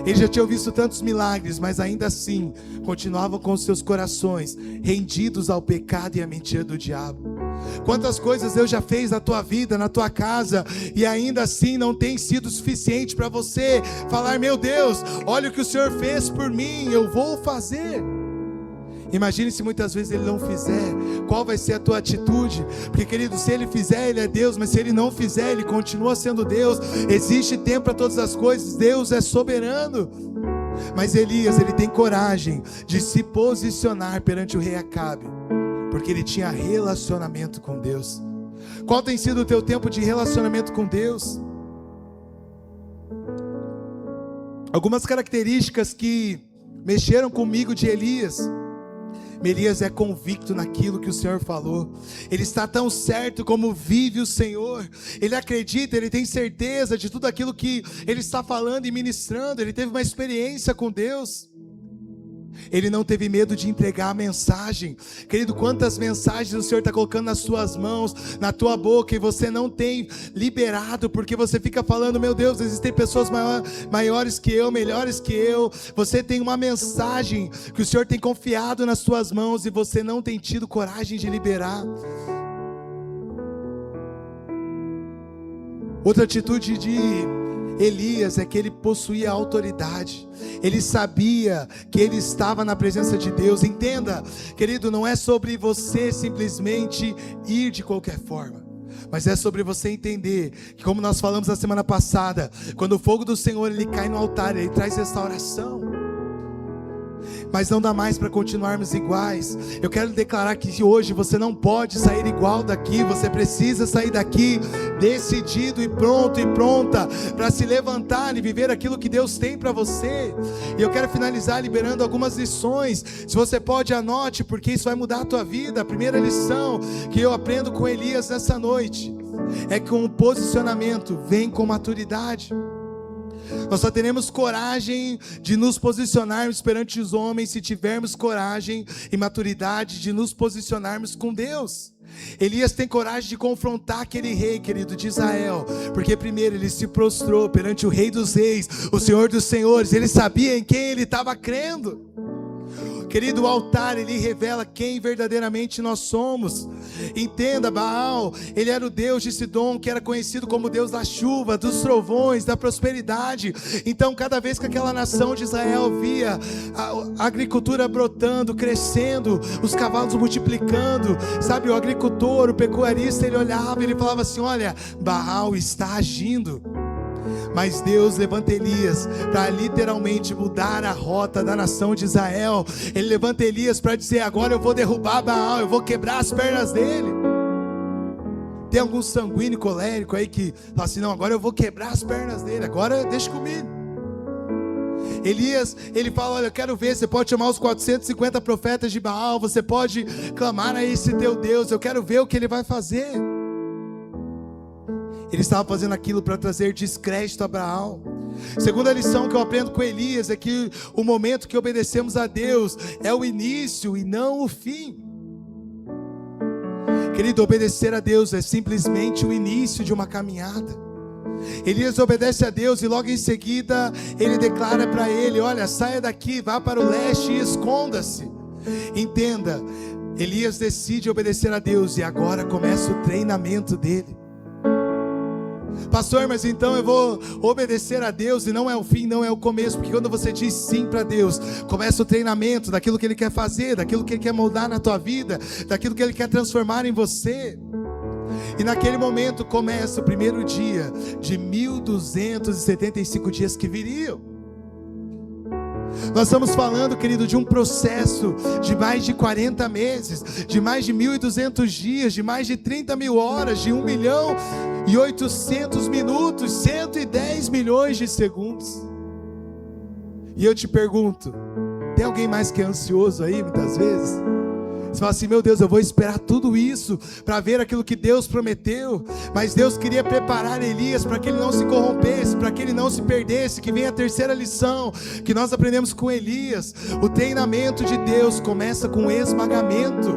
Eles já tinham visto tantos milagres, mas ainda assim continuavam com seus corações rendidos ao pecado e à mentira do diabo. Quantas coisas Deus já fez na tua vida, na tua casa, e ainda assim não tem sido suficiente para você falar: meu Deus, olha o que o Senhor fez por mim, eu vou fazer. Imagine se muitas vezes Ele não fizer, qual vai ser a tua atitude? Porque, querido, se Ele fizer, Ele é Deus, mas se Ele não fizer, Ele continua sendo Deus. Existe tempo para todas as coisas, Deus é soberano. Mas Elias, ele tem coragem de se posicionar perante o rei Acabe, porque ele tinha relacionamento com Deus. Qual tem sido o teu tempo de relacionamento com Deus? Algumas características que mexeram comigo de Elias. Elias é convicto naquilo que o Senhor falou. Ele está tão certo como vive o Senhor. Ele acredita, ele tem certeza de tudo aquilo que ele está falando e ministrando. Ele teve uma experiência com Deus. Ele não teve medo de entregar a mensagem. Querido, quantas mensagens o Senhor está colocando nas suas mãos, na tua boca, e você não tem liberado, porque você fica falando: meu Deus, existem pessoas maiores que eu, melhores que eu. Você tem uma mensagem que o Senhor tem confiado nas suas mãos, e você não tem tido coragem de liberar. Outra atitude de Elias é que ele possuía autoridade. Ele sabia que ele estava na presença de Deus. Entenda, querido, não é sobre você simplesmente ir de qualquer forma, mas é sobre você entender que, como nós falamos na semana passada, quando o fogo do Senhor ele cai no altar, ele traz restauração. Mas não dá mais para continuarmos iguais. Eu quero declarar que hoje você não pode sair igual daqui. Você precisa sair daqui decidido e pronto e pronta para se levantar e viver aquilo que Deus tem para você. E eu quero finalizar liberando algumas lições. Se você pode, anote, porque isso vai mudar a tua vida. A primeira lição que eu aprendo com Elias nessa noite é que com o posicionamento vem com maturidade. Nós só teremos coragem de nos posicionarmos perante os homens se tivermos coragem e maturidade de nos posicionarmos com Deus. Elias tem coragem de confrontar aquele rei, querido, de Israel, porque primeiro ele se prostrou perante o Rei dos Reis, o Senhor dos Senhores. Ele sabia em quem ele estava crendo. Querido, o altar, ele revela quem verdadeiramente nós somos. Entenda, Baal, ele era o Deus de Sidom, que era conhecido como Deus da chuva, dos trovões, da prosperidade. Então, cada vez que aquela nação de Israel via a agricultura brotando, crescendo, os cavalos multiplicando, sabe, o agricultor, o pecuarista, ele olhava e ele falava assim: olha, Baal está agindo. Mas Deus levanta Elias para literalmente mudar a rota da nação de Israel. Ele levanta Elias para dizer: agora eu vou derrubar Baal, eu vou quebrar as pernas dele. Tem algum sanguíneo colérico aí que fala assim: não, agora eu vou quebrar as pernas dele, agora deixa comigo. Elias, ele fala: olha, eu quero ver, você pode chamar os 450 profetas de Baal, você pode clamar a esse teu Deus, eu quero ver o que ele vai fazer. Ele estava fazendo aquilo para trazer descrédito a Baal. Segunda lição que eu aprendo com Elias é que o momento que obedecemos a Deus é o início e não o fim. Querido, obedecer a Deus é simplesmente o início de uma caminhada. Elias obedece a Deus e logo em seguida ele declara para ele: olha, saia daqui, vá para o leste e esconda-se. Entenda, Elias decide obedecer a Deus e agora começa o treinamento dele. Pastor, mas então eu vou obedecer a Deus e não é o fim, não é o começo, porque quando você diz sim para Deus, começa o treinamento daquilo que Ele quer fazer, daquilo que Ele quer moldar na tua vida, daquilo que Ele quer transformar em você. E naquele momento começa o primeiro dia de 1275 dias que viriam. Nós estamos falando, querido, de um processo de mais de 40 meses, de mais de 1.200 dias, de mais de 30 mil horas, de 1.800.000 minutos, 110 milhões de segundos. E eu te pergunto, tem alguém mais que é ansioso aí muitas vezes? Você fala assim: meu Deus, eu vou esperar tudo isso para ver aquilo que Deus prometeu. Mas Deus queria preparar Elias para que ele não se corrompesse, para que ele não se perdesse. Que vem a terceira lição que nós aprendemos com Elias: o treinamento de Deus começa com esmagamento.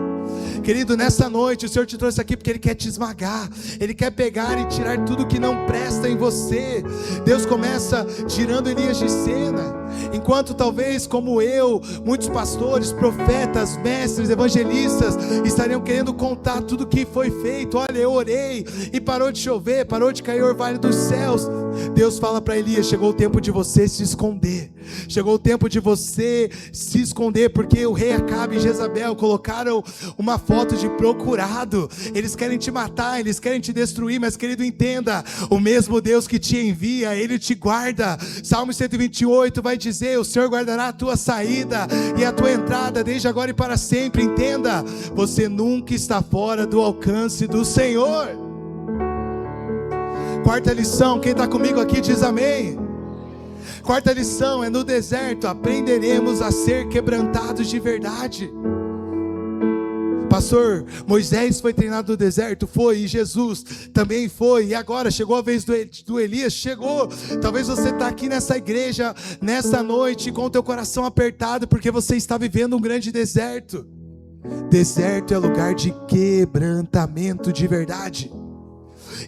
Querido, nessa noite o Senhor te trouxe aqui porque Ele quer te esmagar. Ele quer pegar e tirar tudo que não presta em você. Deus começa tirando Elias de cena. Enquanto talvez como eu, muitos pastores, profetas, mestres, evangelistas estariam querendo contar tudo que foi feito. Olha, eu orei e parou de chover, parou de cair o orvalho dos céus. Deus fala para Elias: chegou o tempo de você se esconder. Chegou o tempo de você se esconder, porque o rei Acabe e Jezabel colocaram uma foto de procurado. Eles querem te matar, eles querem te destruir, mas querido, entenda, o mesmo Deus que te envia, Ele te guarda. Salmo 128 vai dizer: o Senhor guardará a tua saída e a tua entrada, desde agora e para sempre. Entenda, você nunca está fora do alcance do Senhor. Quarta lição, quem está comigo aqui diz amém. Quarta lição é: no deserto aprenderemos a ser quebrantados de verdade. Pastor, Moisés foi treinado no deserto? Foi. E Jesus também foi. E agora chegou a vez do Elias? Chegou. Talvez você está aqui nessa igreja, nessa noite, com o teu coração apertado, porque você está vivendo um grande deserto. Deserto é lugar de quebrantamento de verdade.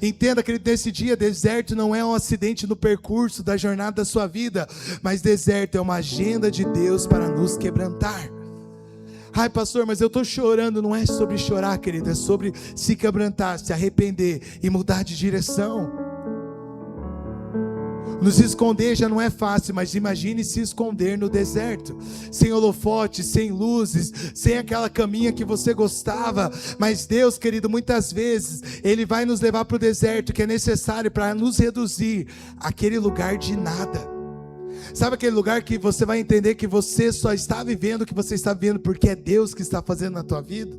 Entenda, querido, nesse dia, deserto não é um acidente no percurso da jornada da sua vida, mas deserto é uma agenda de Deus para nos quebrantar. Ai, pastor, mas eu estou chorando. Não é sobre chorar, querido, é sobre se quebrantar, se arrepender e mudar de direção. Nos esconder já não é fácil, mas imagine se esconder no deserto, sem holofote, sem luzes, sem aquela caminha que você gostava. Mas Deus, querido, muitas vezes Ele vai nos levar para o deserto, que é necessário para nos reduzir àquele lugar de nada. Sabe aquele lugar que você vai entender que você só está vivendo o que você está vivendo porque é Deus que está fazendo na tua vida?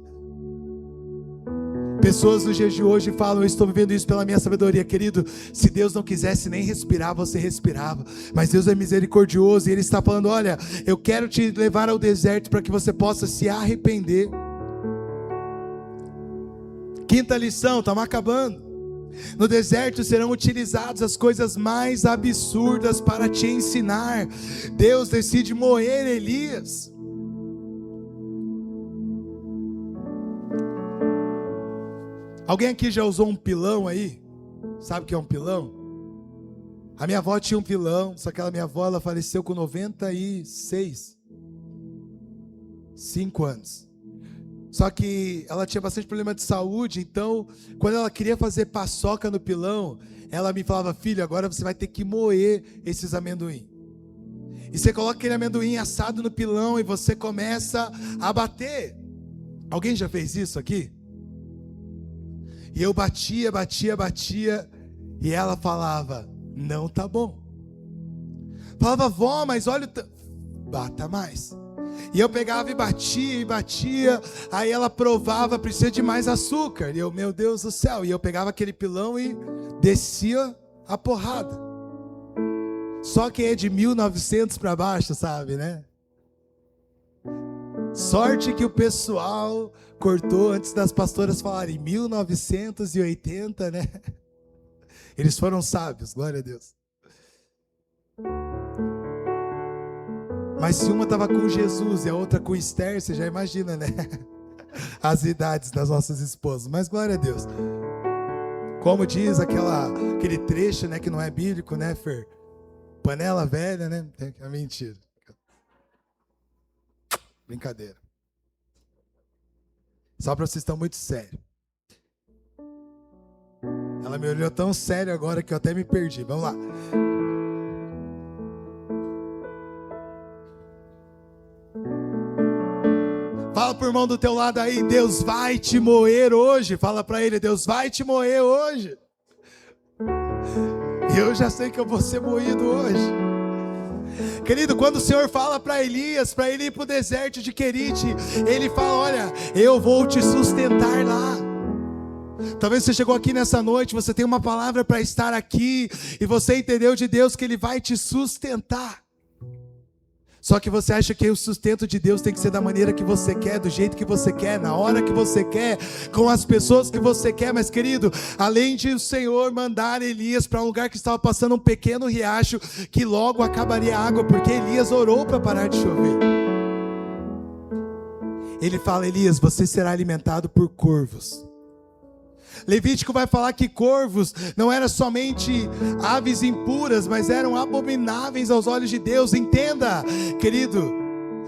Pessoas nos dias de hoje falam: eu estou vivendo isso pela minha sabedoria. Querido, se Deus não quisesse nem respirar, você respirava. Mas Deus é misericordioso e Ele está falando: olha, eu quero te levar ao deserto para que você possa se arrepender. Quinta lição, estamos acabando. No deserto serão utilizadas as coisas mais absurdas para te ensinar. Deus decide moer Elias. Alguém aqui já usou um pilão aí? Sabe o que é um pilão? A minha avó tinha um pilão, só que a minha avó, ela faleceu com 96, 5 anos. Só que ela tinha bastante problema de saúde, então quando ela queria fazer paçoca no pilão, ela me falava: filho, agora você vai ter que moer esses amendoim. E você coloca aquele amendoim assado no pilão e você começa a bater. Alguém já fez isso aqui? E eu batia, e ela falava: não tá bom. Falava: vó, mas olha bata mais. E eu pegava e batia, aí ela provava: precisa de mais açúcar. E eu: meu Deus do céu. E eu pegava aquele pilão e descia a porrada. Só quem é de 1900 para baixo sabe, né? Sorte que o pessoal cortou antes das pastoras falarem 1980, né? Eles foram sábios, glória a Deus. Mas se uma estava com Jesus e a outra com Esther, você já imagina, né? As idades das nossas esposas. Mas glória a Deus. Como diz aquele trecho, né, que não é bíblico, né, Fer? Panela velha, né? É mentira. Brincadeira. Só para vocês estão muito sérios. Ela me olhou tão sério agora que eu até me perdi. Vamos lá. Fala pro irmão do teu lado aí: Deus vai te moer hoje. Fala para ele: Deus vai te moer hoje. E eu já sei que eu vou ser moído hoje. Querido, quando o Senhor fala para Elias, para ele ir para o deserto de Querite, Ele fala: olha, eu vou te sustentar lá. Talvez você chegou aqui nessa noite, você tem uma palavra para estar aqui, e você entendeu de Deus que Ele vai te sustentar. Só que você acha que o sustento de Deus tem que ser da maneira que você quer, do jeito que você quer, na hora que você quer, com as pessoas que você quer. Mas querido, além de o Senhor mandar Elias para um lugar que estava passando um pequeno riacho, que logo acabaria a água, porque Elias orou para parar de chover. Ele fala: Elias, você será alimentado por corvos. Levítico vai falar que corvos não eram somente aves impuras, mas eram abomináveis aos olhos de Deus. Entenda, querido.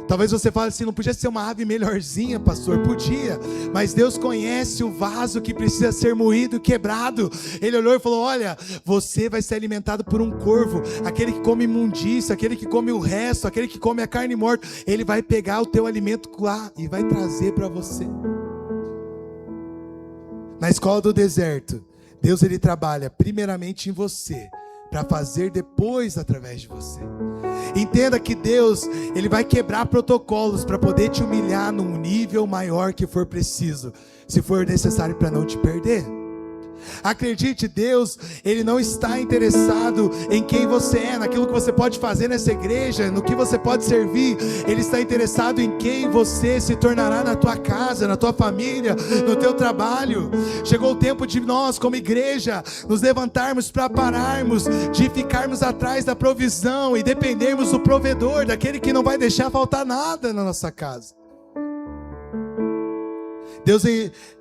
Talvez você fale assim, não podia ser uma ave melhorzinha, pastor? Podia, mas Deus conhece o vaso que precisa ser moído e quebrado. Ele olhou e falou, olha, você vai ser alimentado por um corvo, aquele que come imundícia, aquele que come o resto, aquele que come a carne morta. Ele vai pegar o teu alimento lá e vai trazer para você. Na escola do deserto, Deus ele trabalha primeiramente em você, para fazer depois através de você. Entenda que Deus, ele vai quebrar protocolos para poder te humilhar num nível maior que for preciso, se for necessário para não te perder. Acredite, Deus, ele não está interessado em quem você é, naquilo que você pode fazer nessa igreja, no que você pode servir. Ele está interessado em quem você se tornará na tua casa, na tua família, no teu trabalho. Chegou o tempo de nós, como igreja, nos levantarmos para pararmos de ficarmos atrás da provisão e dependermos do provedor, daquele que não vai deixar faltar nada na nossa casa. Deus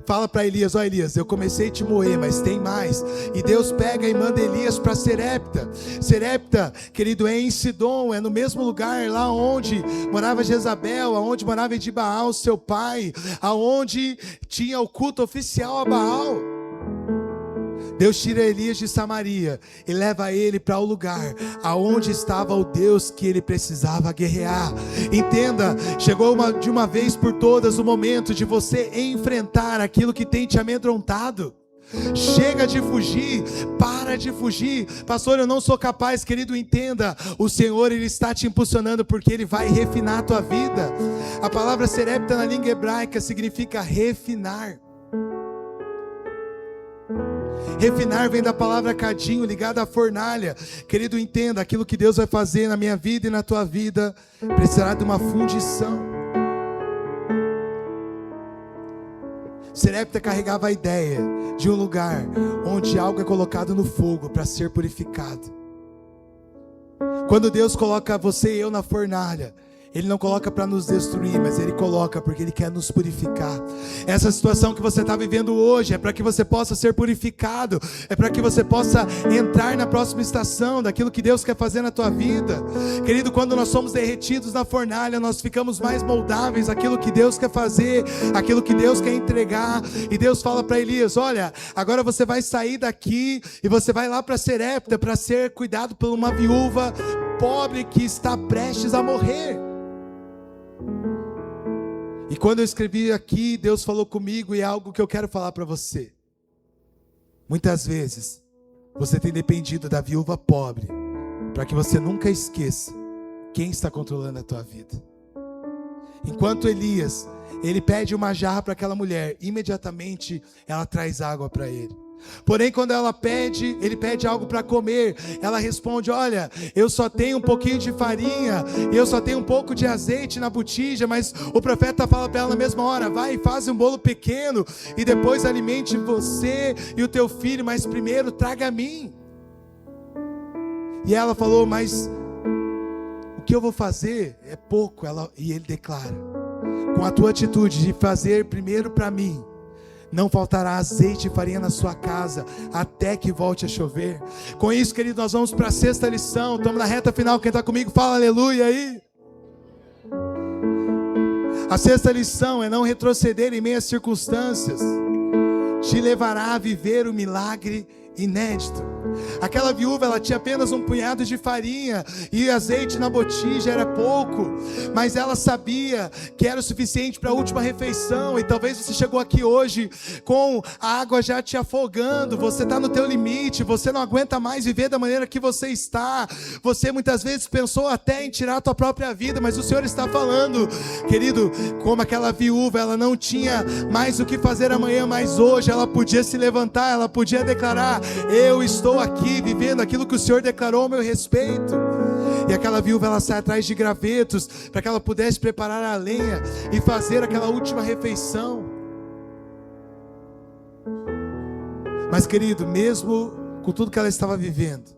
fala para Elias, ó Elias, eu comecei a te moer, mas tem mais. E Deus pega e manda Elias para Serepta. Serepta, querido, é em Sidom, é no mesmo lugar lá onde morava Jezabel, aonde morava Edibaal, seu pai, aonde tinha o culto oficial a Baal. Deus tira Elias de Samaria e leva ele para o lugar aonde estava o Deus que ele precisava guerrear. Entenda, chegou de uma vez por todas o momento de você enfrentar aquilo que tem te amedrontado. Chega de fugir, para de fugir. Pastor, eu não sou capaz, querido, entenda. O Senhor, ele está te impulsionando porque ele vai refinar a tua vida. A palavra Serepta na língua hebraica significa refinar. Refinar vem da palavra cadinho, ligado à fornalha. Querido, entenda, aquilo que Deus vai fazer na minha vida e na tua vida precisará de uma fundição. Serepta carregava a ideia de um lugar onde algo é colocado no fogo para ser purificado. Quando Deus coloca você e eu na fornalha, Ele não coloca para nos destruir, mas Ele coloca porque Ele quer nos purificar. Essa situação que você está vivendo hoje é para que você possa ser purificado, é para que você possa entrar na próxima estação daquilo que Deus quer fazer na tua vida. Querido, quando nós somos derretidos na fornalha, nós ficamos mais moldáveis àquilo que Deus quer fazer, àquilo que Deus quer entregar. E Deus fala para Elias, olha, agora você vai sair daqui e você vai lá para Serepta para ser cuidado por uma viúva pobre que está prestes a morrer. E quando eu escrevi aqui, Deus falou comigo e é algo que eu quero falar para você. Muitas vezes, você tem dependido da viúva pobre, para que você nunca esqueça quem está controlando a tua vida. Enquanto Elias, ele pede uma jarra para aquela mulher, imediatamente ela traz água para ele. Porém, quando ele pede algo para comer, ela responde, olha, eu só tenho um pouquinho de farinha, eu só tenho um pouco de azeite na botija, mas o profeta fala para ela na mesma hora, vai e faz um bolo pequeno, e depois alimente você e o teu filho, mas primeiro traga a mim. E ela falou, mas o que eu vou fazer é pouco. E ele declara, com a tua atitude de fazer primeiro para mim, não faltará azeite e farinha na sua casa, até que volte a chover. Com isso, querido, nós vamos para a sexta lição. Estamos na reta final, quem está comigo, fala aleluia aí. A sexta lição é não retroceder em meio às circunstâncias. Te levará a viver o milagre inédito. Aquela viúva, ela tinha apenas um punhado de farinha e azeite na botija, era pouco, mas ela sabia que era o suficiente para a última refeição. E talvez você chegou aqui hoje com a água já te afogando, você está no teu limite, você não aguenta mais viver da maneira que você está. Você muitas vezes pensou até em tirar a tua própria vida, mas o Senhor está falando, querido, como aquela viúva, ela não tinha mais o que fazer amanhã, mas hoje ela podia se levantar, ela podia declarar, eu estou aqui vivendo aquilo que o Senhor declarou ao meu respeito. E aquela viúva, ela sai atrás de gravetos para que ela pudesse preparar a lenha e fazer aquela última refeição. Mas, querido, mesmo com tudo que ela estava vivendo,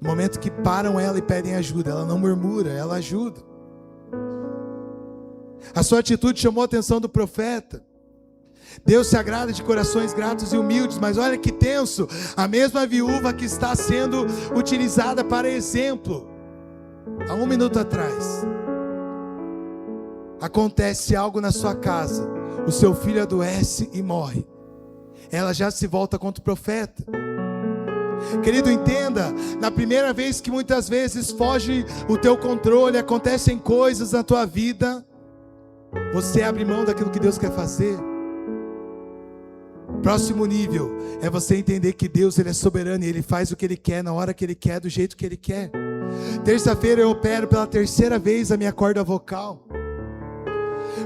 no momento que param ela e pedem ajuda, ela não murmura, ela ajuda. A sua atitude chamou a atenção do profeta. Deus se agrada de corações gratos e humildes. Mas olha que tenso, a mesma viúva que está sendo utilizada para exemplo, há 1 minuto atrás, acontece algo na sua casa, o seu filho adoece e morre, ela já se volta contra o profeta. Querido, entenda, na primeira vez que muitas vezes foge o teu controle, acontecem coisas na tua vida, você abre mão daquilo que Deus quer fazer. Próximo nível é você entender que Deus, Ele é soberano e Ele faz o que Ele quer, na hora que Ele quer, do jeito que Ele quer. Terça-feira eu opero pela 3ª vez a minha corda vocal.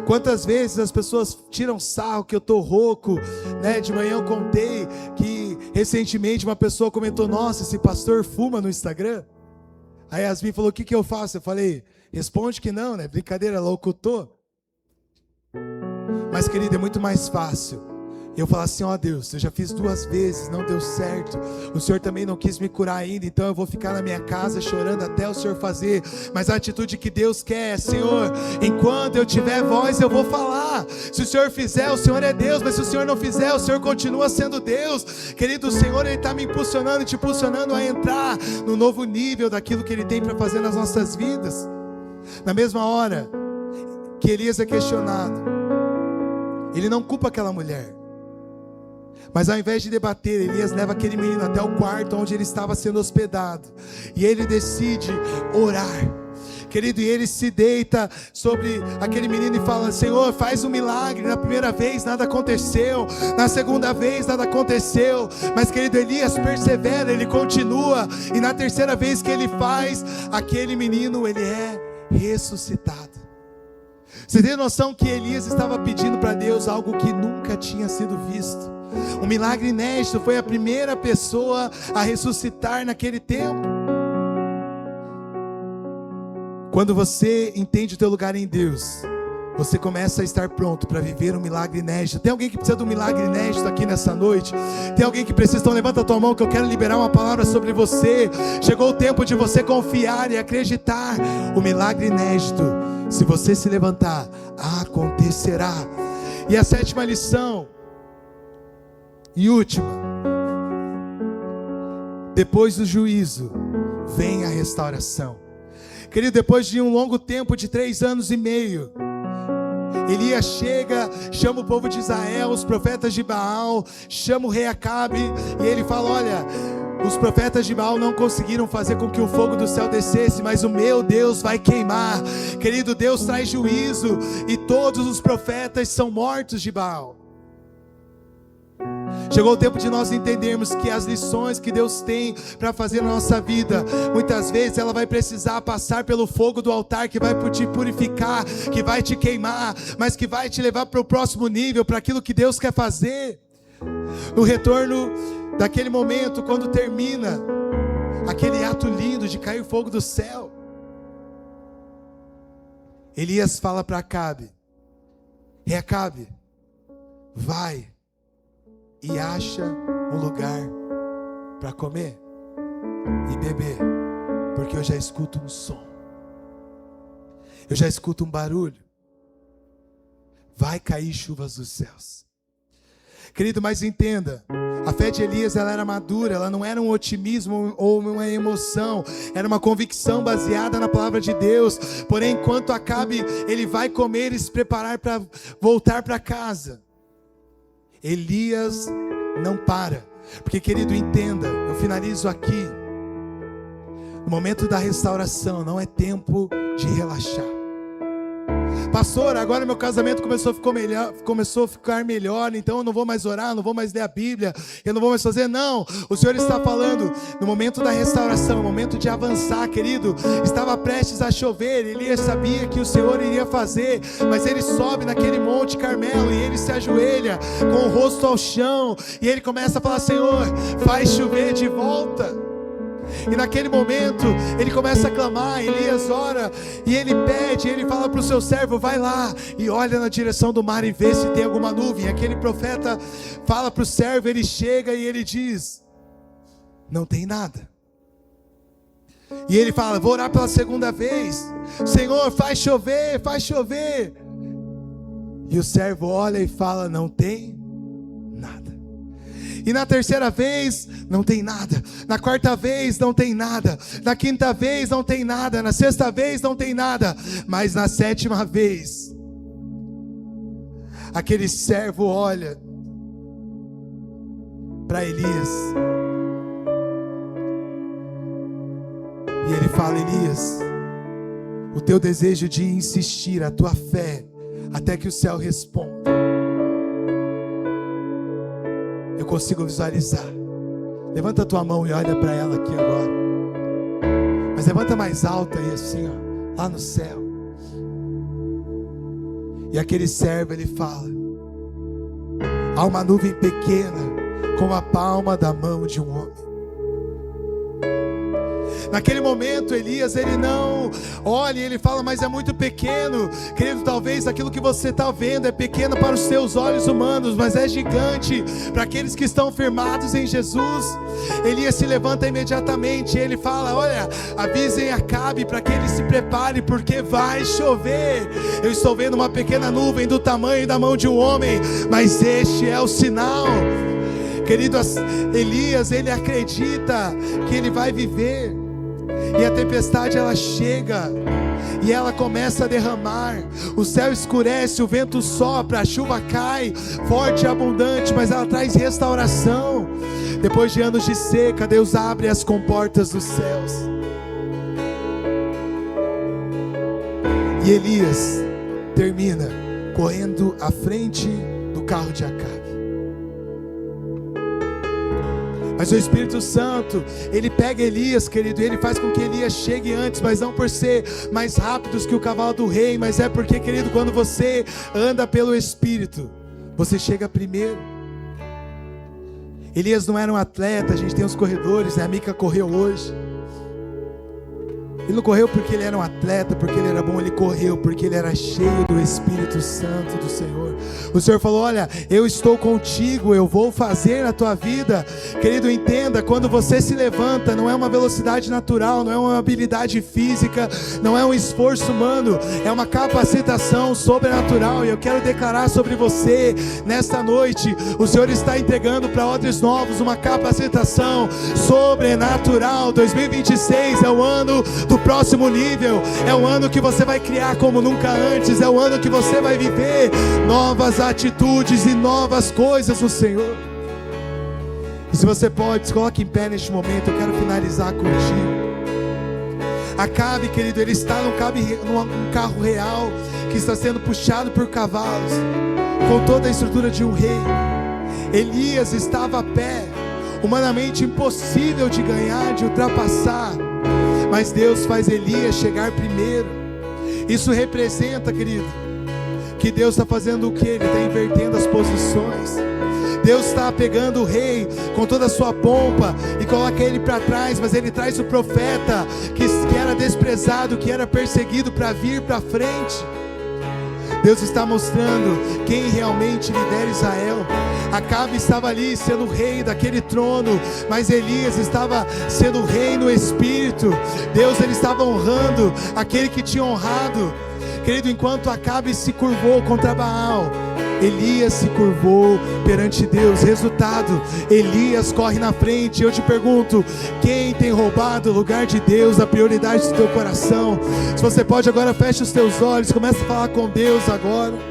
Quantas vezes as pessoas tiram sarro que eu tô rouco, né? De manhã eu contei que recentemente uma pessoa comentou: nossa, esse pastor fuma no Instagram. Aí a Yasmin falou: o que eu faço? Eu falei: responde que não, né? Brincadeira, ela ocultou. Mas querido, é muito mais fácil eu falar assim: ó Deus, eu já fiz 2 vezes, não deu certo, o Senhor também não quis me curar ainda, então eu vou ficar na minha casa chorando até o Senhor fazer. Mas a atitude que Deus quer é: Senhor, enquanto eu tiver voz eu vou falar. Se o Senhor fizer, o Senhor é Deus, mas se o Senhor não fizer, o Senhor continua sendo Deus. Querido, o Senhor, Ele está me impulsionando e te impulsionando a entrar no novo nível daquilo que Ele tem para fazer nas nossas vidas. Na mesma hora que Elias é questionado, ele não culpa aquela mulher, mas ao invés de debater, Elias leva aquele menino até o quarto onde ele estava sendo hospedado, e ele decide orar. Querido, e ele se deita sobre aquele menino e fala: Senhor, faz um milagre. Na primeira vez nada aconteceu, na segunda vez nada aconteceu, mas querido, Elias persevera, ele continua, e na 3ª vez que ele faz, aquele menino, ele é ressuscitado. Você tem noção que Elias estava pedindo para Deus algo que nunca tinha sido visto? Um milagre inédito, foi a primeira pessoa a ressuscitar naquele tempo. Quando você entende o teu lugar em Deus, você começa a estar pronto para viver um milagre inédito. Tem alguém que precisa de um milagre inédito aqui nessa noite? Tem alguém que precisa? Então levanta a tua mão que eu quero liberar uma palavra sobre você. Chegou o tempo de você confiar e acreditar. O milagre inédito, se você se levantar, acontecerá. E a 7ª lição e última: depois do juízo vem a restauração. Querido, depois de um longo tempo de 3 anos e meio, Elias chega, chama o povo de Israel, os profetas de Baal, chama o rei Acabe, e ele fala: olha, os profetas de Baal não conseguiram fazer com que o fogo do céu descesse, mas o meu Deus vai queimar. Querido, Deus traz juízo, e todos os profetas são mortos de Baal. Chegou o tempo de nós entendermos que as lições que Deus tem para fazer na nossa vida, muitas vezes ela vai precisar passar pelo fogo do altar, que vai te purificar, que vai te queimar, mas que vai te levar para o próximo nível, para aquilo que Deus quer fazer. No retorno daquele momento, quando termina aquele ato lindo de cair fogo do céu, Elias fala para Acabe: Rei Acabe, vai e acha um lugar para comer e beber, porque eu já escuto um som, eu já escuto um barulho, vai cair chuvas dos céus. Querido, mas entenda, a fé de Elias, ela era madura, ela não era um otimismo ou uma emoção, era uma convicção baseada na palavra de Deus. Porém, enquanto Acabe, ele vai comer e se preparar para voltar para casa, Elias não para, porque querido, entenda, eu finalizo aqui, no momento da restauração não é tempo de relaxar. Pastor, agora meu casamento começou a ficar melhor, então eu não vou mais orar, não vou mais ler a Bíblia, eu não vou mais fazer. Não, o Senhor está falando no momento da restauração, no momento de avançar, querido. Estava prestes a chover, Elias sabia que o Senhor iria fazer, mas ele sobe naquele monte Carmelo e ele se ajoelha com o rosto ao chão, e ele começa a falar: Senhor, faz chover de volta. E naquele momento ele começa a clamar, Elias ora, e ele pede, ele fala para o seu servo: vai lá e olha na direção do mar e vê se tem alguma nuvem. Aquele profeta fala para o servo, ele chega e ele diz: não tem nada. E ele fala: vou orar pela 2ª vez, Senhor, faz chover, faz chover. E o servo olha e fala: não tem nada. E na terceira vez, não tem nada. Na quarta vez, não tem nada. Na quinta vez, não tem nada. Na sexta vez, não tem nada. Mas na sétima vez, aquele servo olha para Elias e ele fala: Elias, o teu desejo de insistir, a tua fé, até que o céu responda, eu consigo visualizar. Levanta a tua mão e olha para ela aqui agora. Mas levanta mais alto aí assim, ó, lá no céu. E aquele servo, ele fala: há uma nuvem pequena como a palma da mão de um homem. Naquele momento, Elias, ele não olha e ele fala: mas é muito pequeno. Querido, talvez aquilo que você está vendo é pequeno para os seus olhos humanos, mas é gigante para aqueles que estão firmados em Jesus. Elias se levanta imediatamente e ele fala: olha, avisem Acabe para que ele se prepare, porque vai chover. Eu estou vendo uma pequena nuvem do tamanho da mão de um homem, mas este é o sinal. Querido, Elias, ele acredita que ele vai viver. E a tempestade, ela chega e ela começa a derramar. O céu escurece, o vento sopra, a chuva cai forte e abundante, mas ela traz restauração. Depois de anos de seca, Deus abre as comportas dos céus. E Elias termina correndo à frente do carro de Acabe. Mas o Espírito Santo, ele pega Elias, querido, e ele faz com que Elias chegue antes, mas não por ser mais rápidos que o cavalo do rei, mas é porque, querido, quando você anda pelo Espírito, você chega primeiro. Elias não era um atleta, a gente tem os corredores, né? A Mica correu hoje. Ele não correu porque ele era um atleta, porque ele era bom, ele correu porque ele era cheio do Espírito Santo do Senhor. O Senhor falou: olha, eu estou contigo, eu vou fazer na tua vida. Querido, entenda, quando você se levanta, não é uma velocidade natural, não é uma habilidade física, não é um esforço humano, é uma capacitação sobrenatural. E eu quero declarar sobre você, nesta noite, o Senhor está entregando para odres novos uma capacitação sobrenatural. 2026 é o ano do próximo nível, é o ano que você vai criar como nunca antes, é o ano que você vai viver novas atitudes e novas coisas no Senhor. E se você pode, se coloque em pé neste momento, eu quero finalizar contigo. Acabe, querido, ele está num carro real, que está sendo puxado por cavalos, com toda a estrutura de um rei. Elias estava a pé, humanamente impossível de ganhar, de ultrapassar, mas Deus faz Elias chegar primeiro. Isso representa, querido, que Deus está fazendo o que? Ele está invertendo as posições. Deus está pegando o rei com toda a sua pompa e coloca ele para trás, mas ele traz o profeta que era desprezado, que era perseguido, para vir para frente. Deus está mostrando quem realmente lidera Israel. Acabe estava ali sendo rei daquele trono, mas Elias estava sendo rei no Espírito. Deus, ele estava honrando aquele que tinha honrado. Querido, enquanto Acabe se curvou contra Baal, Elias se curvou perante Deus. Resultado, Elias corre na frente. Eu te pergunto, quem tem roubado o lugar de Deus, a prioridade do teu coração? Se você pode agora, feche os teus olhos, começa a falar com Deus agora.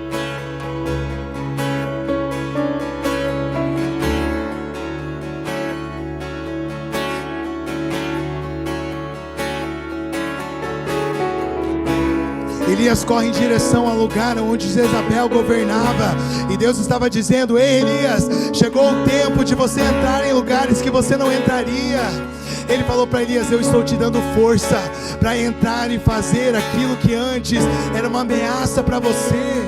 Elias corre em direção ao lugar onde Jezabel governava, e Deus estava dizendo: ei Elias, chegou o tempo de você entrar em lugares que você não entraria. Ele falou para Elias: eu estou te dando força para entrar e fazer aquilo que antes era uma ameaça para você.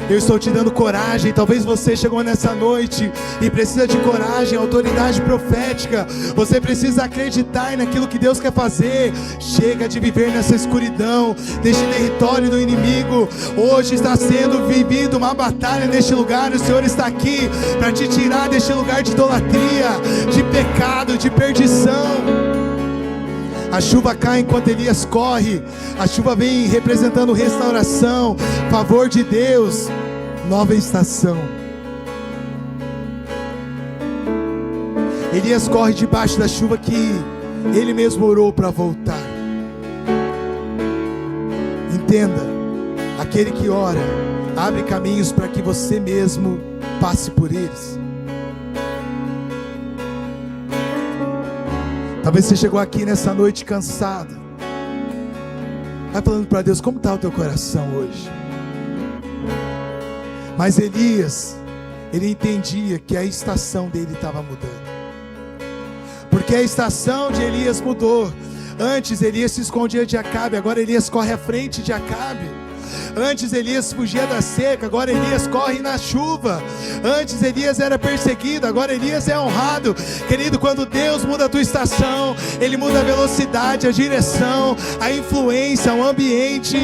Eu estou te dando coragem. Talvez você chegou nessa noite e precisa de coragem, autoridade profética. Você precisa acreditar naquilo que Deus quer fazer. Chega de viver nessa escuridão, neste território do inimigo. Hoje está sendo vivida uma batalha neste lugar. O Senhor está aqui para te tirar deste lugar de idolatria, de pecado, de perdição. A chuva cai enquanto Elias corre. A chuva vem representando restauração, favor de Deus. nova estação. Elias corre debaixo da chuva que ele mesmo orou para voltar. Entenda, aquele que ora abre caminhos para que você mesmo passe por eles. Talvez você chegou aqui nessa noite cansado. Vai falando para Deus, como está o teu coração hoje? Mas Elias, ele entendia que a estação dele estava mudando. Porque a estação de Elias mudou. Antes Elias se escondia de Acabe, agora Elias corre à frente de Acabe. Antes Elias fugia da seca, agora Elias corre na chuva. Antes Elias era perseguido, agora Elias é honrado. Querido, quando Deus muda a tua estação, Ele muda a velocidade, a direção, a influência, o ambiente.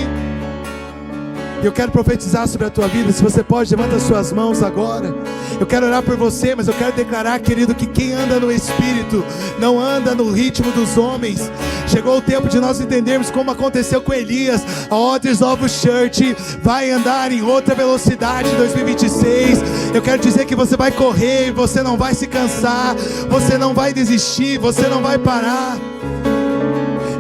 Eu quero profetizar sobre a tua vida. Se você pode, levanta as suas mãos agora. Eu quero orar por você, mas eu quero declarar, querido, que quem anda no Espírito não anda no ritmo dos homens. Chegou o tempo de nós entendermos como aconteceu com Elias. A Others of Church vai andar em outra velocidade em 2026. Eu quero dizer que você vai correr, você não vai se cansar, você não vai desistir, você não vai parar.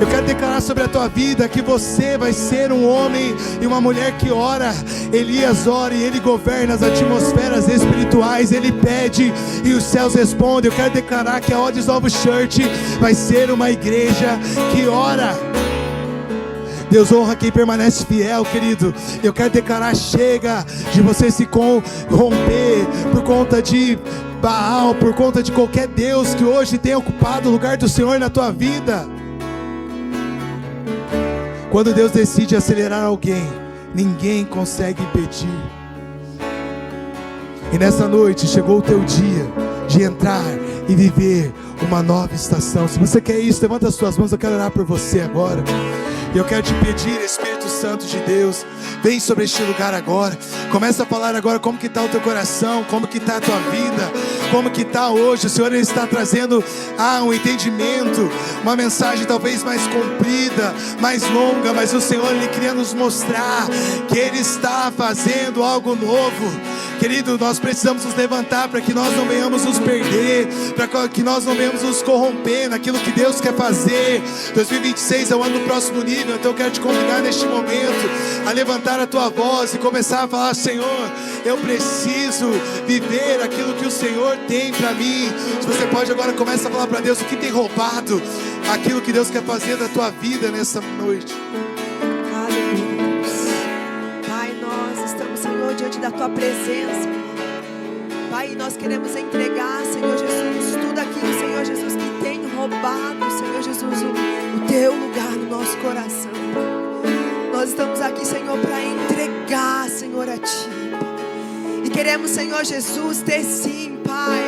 Eu quero declarar sobre a tua vida que você vai ser um homem e uma mulher que ora. Elias ora e ele governa as atmosferas espirituais. Ele pede e os céus respondem. Eu quero declarar que a Others of Church vai ser uma igreja que ora. Deus honra quem permanece fiel, querido. Eu quero declarar, chega de você se corromper por conta de Baal, por conta de qualquer Deus que hoje tenha ocupado o lugar do Senhor na tua vida. Quando Deus decide acelerar alguém, ninguém consegue impedir. E nessa noite chegou o teu dia de entrar e viver uma nova estação. Se você quer isso, levanta as suas mãos, eu quero orar por você agora. E eu quero te pedir, Espírito Santo de Deus, vem sobre este lugar agora. Começa a falar agora como que está o teu coração, como que está a tua vida, como que está hoje. O Senhor, Ele está trazendo um entendimento, uma mensagem talvez mais comprida, mais longa, mas o Senhor, Ele queria nos mostrar que Ele está fazendo algo novo. Querido, nós precisamos nos levantar para que nós não venhamos nos perder, para que nós não venhamos nos corromper naquilo que Deus quer fazer. 2026 é o ano do próximo nível, então eu quero te convidar neste momento a levantar a tua voz e começar a falar: Senhor, eu preciso viver aquilo que o Senhor tem para mim. Se você pode agora, começa a falar para Deus o que tem roubado aquilo que Deus quer fazer da tua vida nessa noite. Senhor, diante da tua presença, Pai, nós queremos entregar, Senhor Jesus, tudo aquilo, Senhor Jesus, que tem roubado, Senhor Jesus, o teu lugar no nosso coração. Nós estamos aqui, Senhor, para entregar, Senhor, a ti. E queremos, Senhor Jesus, ter sim, Pai,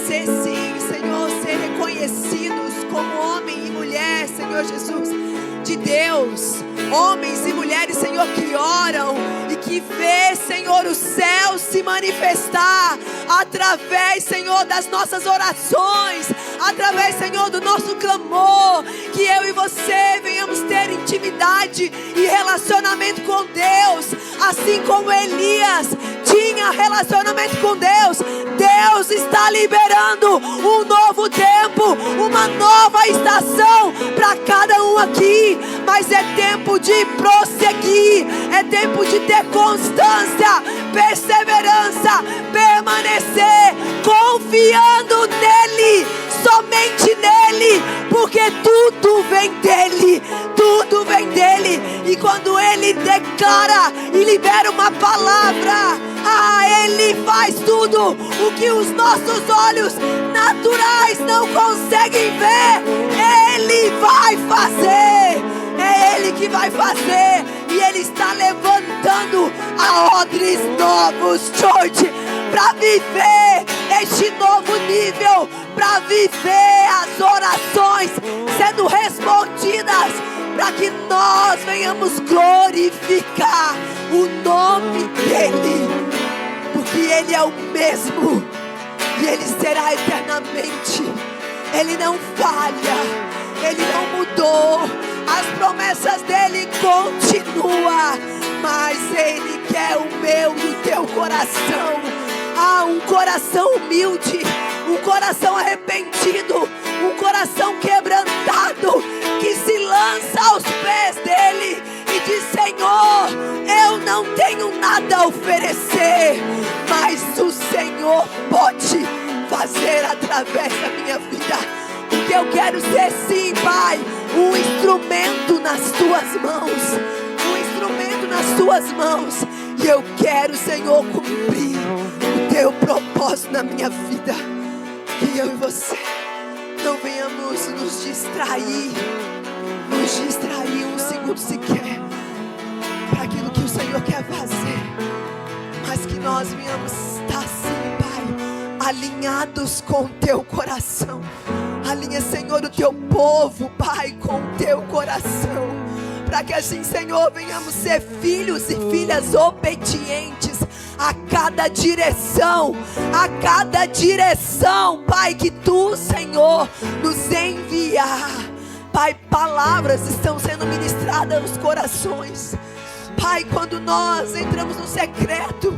ser sim, Senhor, ser reconhecidos como homem e mulher, Senhor Jesus, de Deus, homens e mulheres, Senhor, que oram e que vê, Senhor, o céu se manifestar através, Senhor, das nossas orações, através, Senhor, do nosso clamor, que eu e você venhamos ter intimidade e relacionamento com Deus, assim como Elias tinha relacionamento com Deus. Deus está liberando um novo tempo, uma nova estação para cada um aqui, mas é tempo de prosseguir, é tempo de ter constância, perseverança, permanecer confiando nele, somente nele, porque tudo vem dele, tudo vem dele. E quando ele declara e libera uma palavra, ele faz tudo o que os nossos olhos naturais não conseguem ver. Ele vai fazer, é ele que vai fazer. E ele está levantando a Others of Church para viver este novo nível, para viver as orações sendo respondidas, para que nós venhamos glorificar o nome dele, porque ele é o mesmo e ele será eternamente. Ele não falha, ele não mudou, as promessas dele continuam. mas Ele quer o meu e o teu coração. Um coração humilde, um coração arrependido, um coração quebrantado, que se lança aos pés dele e diz: Senhor, eu não tenho nada a oferecer, mas o Senhor pode fazer através da minha vida. Porque eu quero ser, sim, Pai, um instrumento nas tuas mãos, um instrumento nas tuas mãos. E eu quero, Senhor, cumprir o teu propósito na minha vida. Que eu e você não venhamos nos distrair um segundo sequer para aquilo que o Senhor quer fazer, mas que nós venhamos estar, sim, Pai, alinhados com o teu coração. Alinha, Senhor, o teu povo, Pai, com o teu coração, para que assim, Senhor, venhamos ser filhos e filhas obedientes a cada direção, Pai, que tu, Senhor, nos enviar. Pai, palavras estão sendo ministradas nos corações. Pai, quando nós entramos no secreto,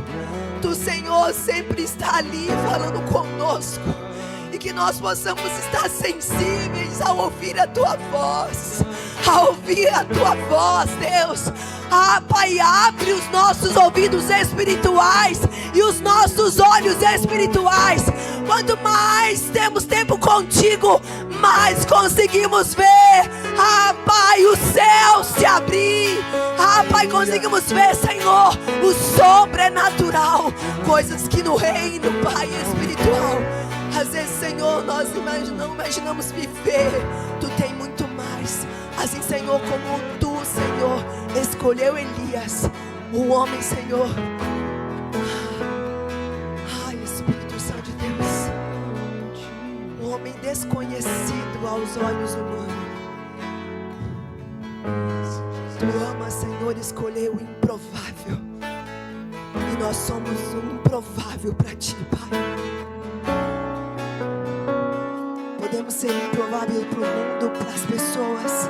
tu, Senhor, sempre está ali falando conosco. E que nós possamos estar sensíveis ao ouvir a tua voz, Deus. Pai, abre os nossos ouvidos espirituais e os nossos olhos espirituais. Quanto mais temos tempo contigo, mais conseguimos ver, Pai, o céu se abrir. Pai, conseguimos ver, Senhor, o sobrenatural, coisas que no reino, Pai, espiritual, às vezes, Senhor, nós não imaginamos viver. Tu tem muito mais. Assim, Senhor, como tu, Senhor, escolheu Elias, o homem, Senhor. Espírito Santo de Deus, um homem desconhecido aos olhos humanos. Tu amas, Senhor, escolher o improvável. E nós somos um improvável para ti, Pai. Podemos ser improváveis para o mundo, para as pessoas,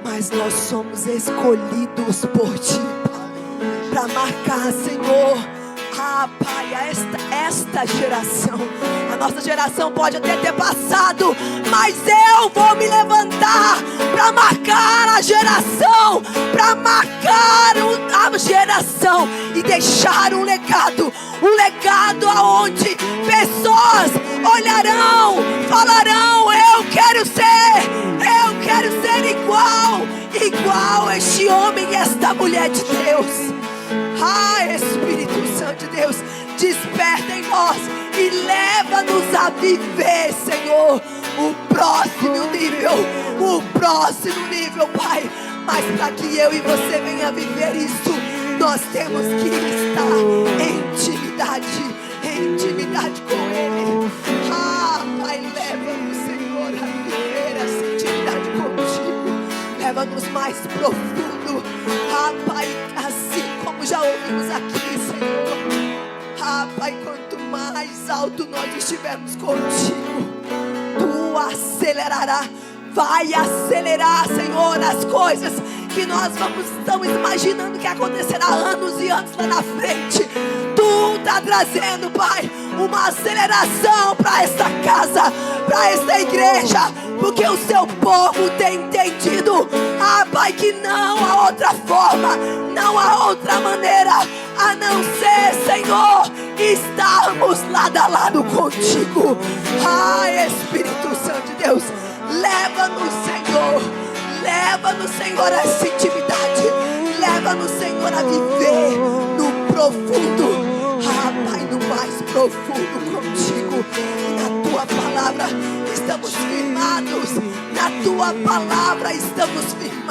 mas nós somos escolhidos por ti, Pai, para marcar, Senhor, Pai, esta geração. A nossa geração pode até ter passado, mas eu vou me levantar para marcar a geração, e deixar um legado aonde pessoas olharão, falarão: eu quero ser igual este homem e esta mulher de Deus. Espírito Santo de Deus, desperta em nós e leva-nos a viver, Senhor, o próximo nível, Pai. Mas para que eu e você venha viver isso, nós temos que estar em intimidade com Ele. Pai, leva-nos, Senhor, a viver essa intimidade contigo. Leva-nos mais profundo, Pai, assim como já ouvimos aqui, Senhor. Pai, quanto mais alto nós estivermos contigo, tu vai acelerar, Senhor, as coisas que nós estamos imaginando que acontecerá anos e anos lá na frente. Tu está trazendo, Pai, uma aceleração para esta casa, para esta igreja, porque o seu povo tem entendido, Pai, que não há outra forma, não há outra maneira a não ser, Senhor, estarmos lado a lado contigo. Espírito Santo de Deus, leva-nos, Senhor, a essa intimidade. Leva-nos, Senhor, a viver no profundo, Pai, no mais profundo contigo. E na tua palavra estamos firmados, na tua palavra estamos firmados.